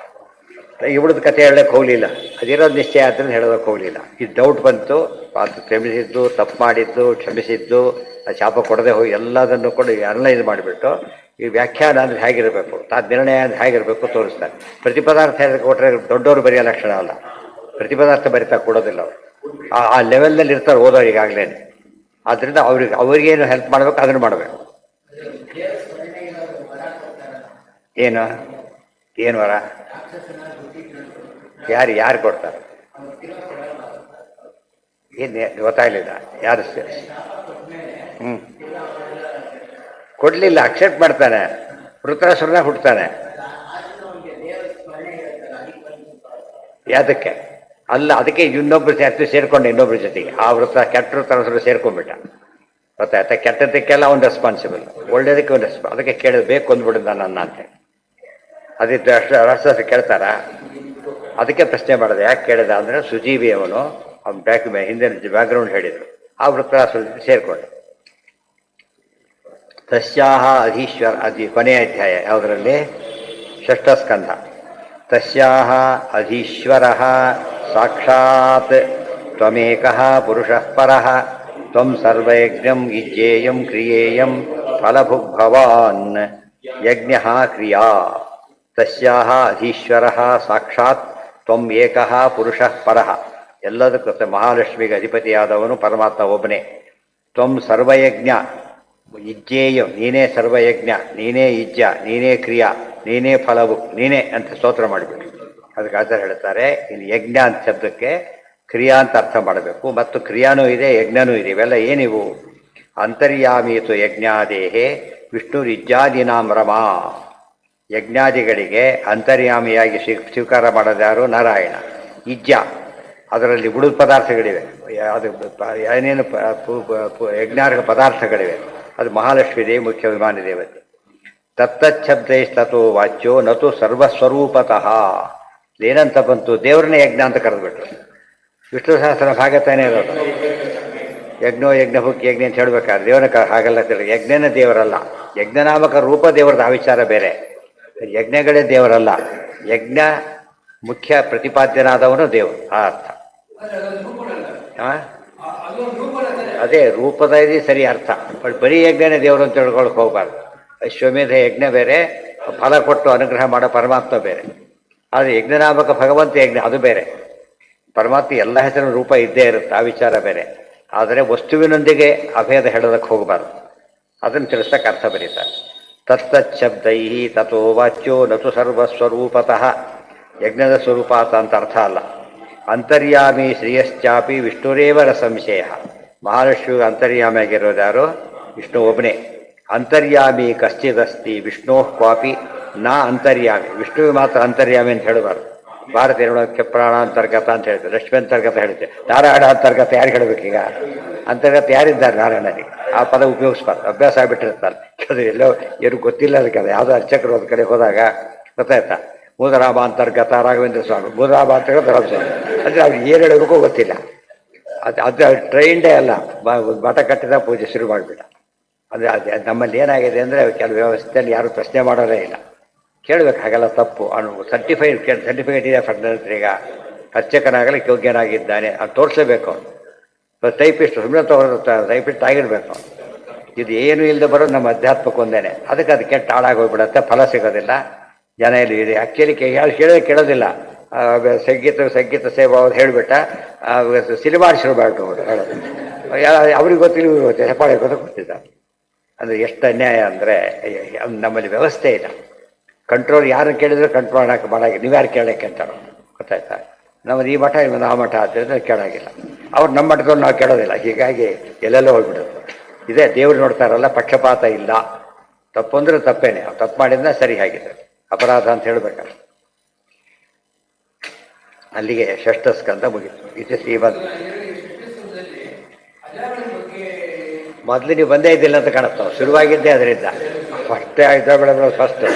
ಇವಳದ ಕಥೆ ಹೇಳಕ್ಕೆ ಹೋಗಲಿಲ್ಲ, ಅದಿರೋದು ನಿಶ್ಚಯ ಆದ್ದರಿಂದ ಹೇಳೋದಕ್ಕೆ ಹೋಗಲಿಲ್ಲ. ಇದು ಡೌಟ್ ಬಂತು, ಅದು ಕ್ಷಮಿಸಿದ್ದು, ತಪ್ಪು ಮಾಡಿದ್ದು, ಕ್ಷಮಿಸಿದ್ದು, ಅದು ಶಾಪ ಕೊಡದೆ ಹೋಗಿ ಎಲ್ಲದನ್ನು ಕೂಡ ಅನಲೈಸ್ ಮಾಡಿಬಿಟ್ಟು ಈ ವ್ಯಾಖ್ಯಾನ ಅಂದರೆ ಹೇಗಿರಬೇಕು, ನಿರ್ಣಯ ಅಂದರೆ ಹೇಗಿರಬೇಕು ತೋರಿಸ್ತಾರೆ. ಪ್ರತಿಪದಾರ್ಥ ಕೊಟ್ಟರೆ ದೊಡ್ಡವರು ಬರೆಯೋ ಲಕ್ಷಣ ಅಲ್ಲ, ಪ್ರತಿಪದಾರ್ಥ ಬರಿತಾ ಕೊಡೋದಿಲ್ಲ ಅವರು. ಆ ಲೆವೆಲ್ನಲ್ಲಿ ಇರ್ತಾರೆ ಓದೋರು ಈಗಾಗಲೇ. ಆದ್ದರಿಂದ ಅವ್ರಿಗೇನು ಹೆಲ್ಪ್ ಮಾಡಬೇಕು ಅದನ್ನು ಮಾಡಬೇಕು. ಏನು ವರ ಯಾರು ಕೊಡ್ತಾರೆ ಏನು ಗೊತ್ತಾಗಲಿಲ್ಲ. ಯಾರು ಕೊಡಲಿಲ್ಲ, ಅಕ್ಸೆಪ್ಟ್ ಮಾಡ್ತಾನೆ, ವೃತ್ರಾಸುರನ ಹುಡ್ತಾನೆ. ಯಾತಕ್ಕೆ ಅಲ್ಲ, ಅದಕ್ಕೆ ಇನ್ನೊಬ್ರು ಸೇರ್ಕೊಂಡೆ ಇನ್ನೊಬ್ರ ಜೊತೆಗೆ. ಆ ಕೆಟ್ಟ ವೃತ್ರಾಸುರ ಸೇರ್ಕೊಂಡ್ಬಿಟ್ಟ, ಗೊತ್ತಾಯ್ತಾ. ಕೆಟ್ಟದಕ್ಕೆಲ್ಲ ಅವ್ನು ರೆಸ್ಪಾನ್ಸಿಬಲ್, ಒಳ್ಳೇದಕ್ಕೆ ಅವ್ನು ಅದಕ್ಕೆ ಕೇಳಿದ್ರೆ ಬೇಕು ಅಂದ್ಬಿಡಿದ ನನ್ನ ಅಂತ. ಅದಿದ್ದು ಅಷ್ಟು ರಹಸ್ಯ ಕೇಳ್ತಾರ. ಅದಕ್ಕೆ ಪ್ರಶ್ನೆ ಮಾಡಿದೆ. ಯಾಕೆ ಕೇಳಿದ ಅಂದರೆ ಸುಜೀವಿ ಅವನು ಅವ್ನ ಹಿಂದಿನ ಬ್ಯಾಕ್ಗ್ರೌಂಡ್ ಹೇಳಿದರು. ಆ ವೃತ್ರಾಸುರ ಸೇರಿಕೊಂಡೆ. ತಸ್ಯಾಹ ಅಧೀಶ್ವರ ಕೊನೆಯ ಅಧ್ಯಾಯ ಯಾವುದರಲ್ಲಿ? ಷಷ್ಠ ಸ್ಕಂಧ. ತಸ್ಯಾಹ ಅಧೀಶ್ವರ ಸಾಕ್ಷಾತ್ ತ್ವಮೇಕಃ ಪುರುಷಃ ಪರಃ ತ್ವಂ ಸರ್ವಯಜ್ಞಂ ಯುಜ್ಯೇಯಂ ಕ್ರಿಯೇಯಂ ಫಲಭುಗ್ಭವಾನ್ ಯಜ್ಞಃ ಕ್ರಿಯಾ. ತಸ್ಯಾಹ ಅಧೀಶ್ವರಃ ಸಾಕ್ಷಾತ್ ತ್ವಂ ಏಕಃ ಪುರುಷಃ ಪರಃ. ಎಲ್ಲದಕ್ಕೂ ಮಹಾಲಕ್ಷ್ಮಿಗೆ ಅಧಿಪತಿಯಾದವನು ಪರಮಾತ್ಮ ಒಬ್ಬನೇ. ತ್ವಂ ಸರ್ವಯಜ್ಞ ಯುಜ್ಯೇಯ, ನೀನೇ ಸರ್ವಯಜ್ಞ, ನೀನೇ ಯುಜ್ಯ, ನೀನೇ ಕ್ರಿಯಾ, ನೀನೇ ಫಲವು, ನೀನೇ ಅಂತ ಸ್ತೋತ್ರ ಮಾಡಿಬಿಟ್ಟು ಅದಕ್ಕೆ ಆಚಾರ್ಯ ಹೇಳ್ತಾರೆ, ಇಲ್ಲಿ ಯಜ್ಞ ಅಂತ ಶಬ್ದಕ್ಕೆ ಕ್ರಿಯಾ ಅಂತ ಅರ್ಥ ಮಾಡಬೇಕು. ಮತ್ತು ಕ್ರಿಯಾನೂ ಇದೆ, ಯಜ್ಞನೂ ಇದೆ. ಇವೆಲ್ಲ ಏನಿವು? ಅಂತರ್ಯಾಮೀತು ಯಜ್ಞಾದೇಹೇ ವಿಷ್ಣುರಿಜ್ಯಾದಿನಾಂ ರಮಾ. ಯಜ್ಞಾದಿಗಳಿಗೆ ಅಂತರ್ಯಾಮಿಯಾಗಿ ಸ್ವೀಕಾರ ಮಾಡೋದ್ಯಾರು? ನಾರಾಯಣ. ಇಜ್ಜ ಅದರಲ್ಲಿ ಉಳಿದ ಪದಾರ್ಥಗಳಿವೆ, ಅದು ಏನೇನು ಯಜ್ಞಾರ್ಹ ಪದಾರ್ಥಗಳಿವೆ, ಅದು ಮಹಾಲಕ್ಷ್ಮೀ ದೇವಿ ಮುಖ್ಯ ವಿಮಾನ ದೇವತೆ. ತತ್ತಚ್ಛಬ್ದೈಸ್ತೋ ವಾಚ್ಯೋ ನತು ಸರ್ವಸ್ವರೂಪತಃ. ಏನಂತ ಬಂತು? ದೇವರನ್ನೇ ಯಜ್ಞ ಅಂತ ಕರೆದ್ಬಿಟ್ರು. ವಿಷ್ಣು ಸಹಸ್ರ ಭಾಗ ತಾನೇ ಇರೋದು. ಯಜ್ಞೋ ಯಜ್ಞ ಹುಕ್ಕಿ ಯಜ್ಞ ಅಂತ ಹೇಳ್ಬೇಕಾದ್ರೆ ದೇವರ ಹಾಗೆಲ್ಲ ತಿಳಿ. ಯಜ್ಞನ ದೇವರಲ್ಲ, ಯಜ್ಞನಾಮಕ ರೂಪ ದೇವರದ ಆ ವಿಚಾರ ಬೇರೆ. ಯಜ್ಞಗಳೇ ದೇವರಲ್ಲ, ಯಜ್ಞ ಮುಖ್ಯ ಪ್ರತಿಪಾದ್ಯನಾದವನು ದೇವರು, ಆ ಅರ್ಥ. ಅದೇ ರೂಪದ ಇದೆ ಸರಿ ಅರ್ಥ. ಬಟ್ ಬರೀ ಯಜ್ಞನೇ ದೇವರು ಅಂತ ತಿಳ್ಕೊಳಕ್ಕೆ ಹೋಗ್ಬಾರ್ದು. ಅಶ್ವಮೇಧ ಯಜ್ಞ ಬೇರೆ, ಫಲ ಕೊಟ್ಟು ಅನುಗ್ರಹ ಮಾಡೋ ಪರಮಾತ್ಮ ಬೇರೆ. ಆದರೆ ಯಜ್ಞನಾಮಕ ಭಗವಂತ ಯಜ್ಞ ಅದು ಬೇರೆ. ಪರಮಾತ್ಮ ಎಲ್ಲ ಹೆಸರಿನ ರೂಪ ಇದ್ದೇ ಇರುತ್ತೆ, ಆ ವಿಚಾರ ಬೇರೆ. ಆದರೆ ವಸ್ತುವಿನೊಂದಿಗೆ ಅಭೇದ ಹೇಳೋದಕ್ಕೆ ಹೋಗಬಾರ್ದು. ಅದನ್ನು ತಿಳಿಸಕ್ಕೆ ಅರ್ಥ ಬರೀತಾರೆ. ತತ್ತಚ್ಛಬ್ದೈ ತಥೋ ವಾಚ್ಯೋ ನತು ಸರ್ವಸ್ವರೂಪತಃ. ಯಜ್ಞದ ಸ್ವರೂಪ ಅಂತ ಅರ್ಥ ಅಲ್ಲ. ಅಂತರ್ಯಾಮಿ ಶ್ರೇಯಶ್ಚಾಪಿ ವಿಷ್ಣುರೇವರ ಸಂಶಯ. ಮಹಾಲಕ್ಷ್ಮಿಗೆ ಅಂತರ್ಯಾಮಿಯಾಗಿರೋದು ಯಾರು? ವಿಷ್ಣು ಒಬ್ಬನೇ. ಅಂತರ್ಯಾಮಿ ಕಶ್ಚಿದಸ್ತಿ ವಿಷ್ಣೋ ಕ್ವಾಪಿ ನಾ ಅಂತರ್ಯಾಮಿ. ವಿಷ್ಣುವಿಗೆ ಮಾತ್ರ ಅಂತರ್ಯಾಮಿ ಅಂತ ಹೇಳಬಾರ್ದು. ಭಾರತ ಹೇಳೋಕ್ಕೆ ಪ್ರಾಣಾಂತರ್ಗತ ಅಂತ ಹೇಳ್ತಾರೆ, ಲಕ್ಷ್ಮಿ ಅಂತರ್ಗತ ಹೇಳುತ್ತೆ. ನಾರಾಯಣ ಅಂತರ್ಗತ ಯಾರು ಹೇಳಬೇಕೀಗ? ಅಂತರ್ಗತ ಯಾರಿದ್ದಾರೆ ನಾರಾಯಣನಿಗೆ? ಆ ಪದ ಉಪಯೋಗಿಸ್ಬಾರ್ದು, ಅಭ್ಯಾಸ ಆಗಿಬಿಟ್ಟಿರ್ತಾರೆ. ಅದು ಎಲ್ಲೋ ಏನು ಗೊತ್ತಿಲ್ಲ ಅದಕ್ಕೆ. ಅದು ಯಾವುದೋ ಅರ್ಚಕರು ಒಂದು ಕಡೆ ಹೋದಾಗ ಗೊತ್ತಾಯ್ತಾ, ಮೂದರಾಮ ಅಂತರ್ಗತ ರಾಘವೇಂದ್ರ ಸ್ವಾಮಿ, ಮೂದರಾಮ ಅಂತರ್ಗತ ರಾಮ ಸ್ವಾಮಿ ಅಂದರೆ ಅವ್ರಿಗೆ ಏನು ಹೇಳೋದಕ್ಕೂ ಗೊತ್ತಿಲ್ಲ. ಅದು ಟ್ರೈಂಡೇ ಅಲ್ಲ, ಮಠ ಕಟ್ಟಿದ ಪೂಜೆ ಶುರು ಮಾಡಿಬಿಟ್ಟ. ಅಂದರೆ ಅದು ನಮ್ಮಲ್ಲಿ ಏನಾಗಿದೆ ಅಂದರೆ ಕೆಲವು ವ್ಯವಸ್ಥೆಯಲ್ಲಿ ಯಾರೂ ಪ್ರಶ್ನೆ ಮಾಡೋದೇ ಇಲ್ಲ. ಕೇಳಬೇಕು, ಹಾಗೆಲ್ಲ ತಪ್ಪು. ಅವನು ಸರ್ಟಿಫಿಕೇಟ್ ಇದೆ ಈಗ ಅರ್ಚಕನಾಗಲಿ ಯೋಗ್ಯನಾಗಿದ್ದಾನೆ ಅದು ತೋರಿಸಲೇಬೇಕು. ಅವನು ಟೈಪಿಸ್ಟ್ ಸುಮ್ಮನೆ ಟೈಪಿಸ್ಟ್ ಆಗಿರ್ಬೇಕು. ಇದು ಏನು ಇಲ್ಲದೆ ಬರೋದು ನಮ್ಮ ಅಧ್ಯಾತ್ಮಕ್ಕೆ ಒಂದೇನೆ. ಅದಕ್ಕೆ ಅದು ಕೆಟ್ಟ ಹಾಳಾಗೋಗ್ಬಿಡುತ್ತೆ, ಫಲ ಸಿಗೋದಿಲ್ಲ. ಜನ ಇಲ್ಲಿ ಇದೆ ಆ್ಯಕ್ಚುಲಿ ಕೇಳೋದಿಲ್ಲ. ಸಂಗೀತ ಸೇವಾ ಅವ್ರು ಹೇಳಿಬಿಟ್ಟ ಸಿನಿಮಾ ಶುರು ಮಾಡಿಬಿಟ್ಟು ಹೇಳೋದು. ಅವ್ರಿಗೆ ಗೊತ್ತಿಲ್ಲ, ಇವ್ರಿಗೆ ಗೊತ್ತಿಲ್ಲ, ಹೆಪ್ಪಾಳೆ ಗೊತ್ತಿದ್ದಾರೆ. ಅಂದರೆ ಎಷ್ಟು ಅನ್ಯಾಯ ಅಂದರೆ ನಮ್ಮಲ್ಲಿ ವ್ಯವಸ್ಥೆ ಇಲ್ಲ. ಕಂಟ್ರೋಲ್ ಯಾರನ್ನು ಕೇಳಿದ್ರೆ ಕಂಟ್ರೋಲ್ ಮಾಡಾಗಿ ನೀವು ಯಾರು ಕೇಳೋಕ್ಕೆ ಅಂತಾರೋ ಗೊತ್ತಾಯ್ತಾ. ನಮ್ಮದು ಈ ಮಠ ಇನ್ನು ಆ ಮಠ ಆದ್ದರಿಂದ ಕೇಳೋಂಗಿಲ್ಲ. ಅವ್ರು ನಮ್ಮ ಮಠದಲ್ಲಿ ನಾವು ಕೇಳೋದಿಲ್ಲ. ಹೀಗಾಗಿ ಎಲ್ಲೆಲ್ಲೋ ಹೋಗ್ಬಿಡೋದು. ಇದೇ ದೇವ್ರು ನೋಡ್ತಾರಲ್ಲ, ಪಕ್ಷಪಾತ ಇಲ್ಲ. ತಪ್ಪು ಅಂದರೆ ತಪ್ಪೇನೆ, ಅವ್ರು ತಪ್ಪು ಮಾಡಿದ್ರೆ ಸರಿ ಆಗಿದೆ, ಅಪರಾಧ ಅಂತ ಹೇಳಬೇಕಲ್ಲ. ಅಲ್ಲಿಗೆ ಷಷ್ಠ ಸ್ಕಂದ ಮುಗಿತು. ಇದು ಶ್ರೀಮದ್. ಮೊದಲು ನೀವು ಬಂದೇ ಇದ್ದಿಲ್ಲ ಅಂತ ಕಾಣಿಸ್ತಾವೆ. ಶುರುವಾಗಿದ್ದೇ ಅದರಿಂದ ಫಸ್ಟೇ ಆಯ್ತಾ ಬೆಳೆದ ಫಸ್ಟ್.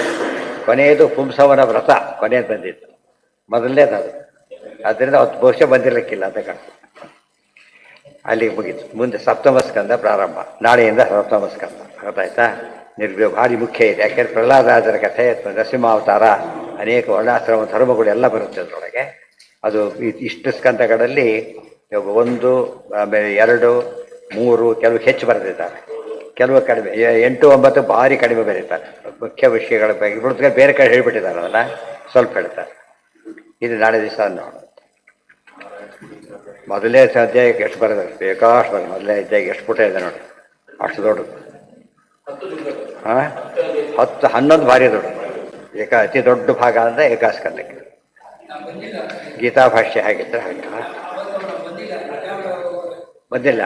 ಕೊನೆಯದು ಪುಂಸವನ ವ್ರತ ಕೊನೆಯದು ಬಂದಿತ್ತು, ಮೊದಲನೇದು ಅದು. ಅದರಿಂದ ಅವತ್ತು ಬಹುಶಃ ಬಂದಿರಲಿಕ್ಕಿಲ್ಲ ಅಂತ ಕಾಣಿಸ್ತದೆ. ಅಲ್ಲಿಗೆ ಮುಗೀತು. ಮುಂದೆ ಸಪ್ತಮ ಸ್ಕಂದ ಪ್ರಾರಂಭ. ನಾಳೆಯಿಂದ ಸಪ್ತಮ ಸ್ಕಂದ ಗೊತ್ತಾಯ್ತಾ. ಭಾರಿ ಮುಖ್ಯ ಇದೆ. ಯಾಕೆಂದರೆ ಪ್ರಹ್ಲಾದರಾಜರ ಕಥೆ, ನರಸಿಂಹಾವತಾರ, ಅನೇಕ ವರ್ಣಾಶ್ರಮ ಧರ್ಮಗಳು ಎಲ್ಲ ಬರುತ್ತೆ ಅದರೊಳಗೆ. ಅದು ಇಷ್ಟು ಸ್ಕಂದಗಳಲ್ಲಿ 1, ಆಮೇಲೆ 2, 3 ಕೆಲವು ಹೆಚ್ಚು ಬರೆದಿದ್ದಾರೆ, ಕೆಲವು ಕಡಿಮೆ. 8, 9 ಭಾರಿ ಕಡಿಮೆ ಬರೀತಾರೆ. ಮುಖ್ಯ ವಿಷಯಗಳ ಬಗ್ಗೆ ಇಬ್ಬರು ಬೇರೆ ಕಡೆ ಹೇಳಿಬಿಟ್ಟಿದ್ದಾರೆ, ಅದನ್ನು ಸ್ವಲ್ಪ ಹೇಳ್ತಾರೆ. ಇದು ನಾಳೆ ದಿವಸ ನೋಡೋಣ. ಮೊದಲೇ ಅಧ್ಯಾಯಕ್ಕೆ ಎಷ್ಟು ಬರೆದಾರೆ? ಬೇಕಾಷ್ಟು ಬರ. ಮೊದಲೇ ಅಧ್ಯಾಯಕ್ಕೆ ಎಷ್ಟು ಪುಟ ಇದೆ ನೋಡಿ, ಅಷ್ಟು ದೊಡ್ಡದು. 10, 11 ಭಾರಿ ದೊಡ್ಡದು. ಅತಿ ದೊಡ್ಡ ಭಾಗ ಅಂದರೆ ಏಕಾಸ್ಕಂದಕ್ಕೆ. ಗೀತಾ ಭಾಷ್ಯ ಹೇಗಿದ್ದರೆ ಹಾಗೆ ಬಂದಿಲ್ಲ.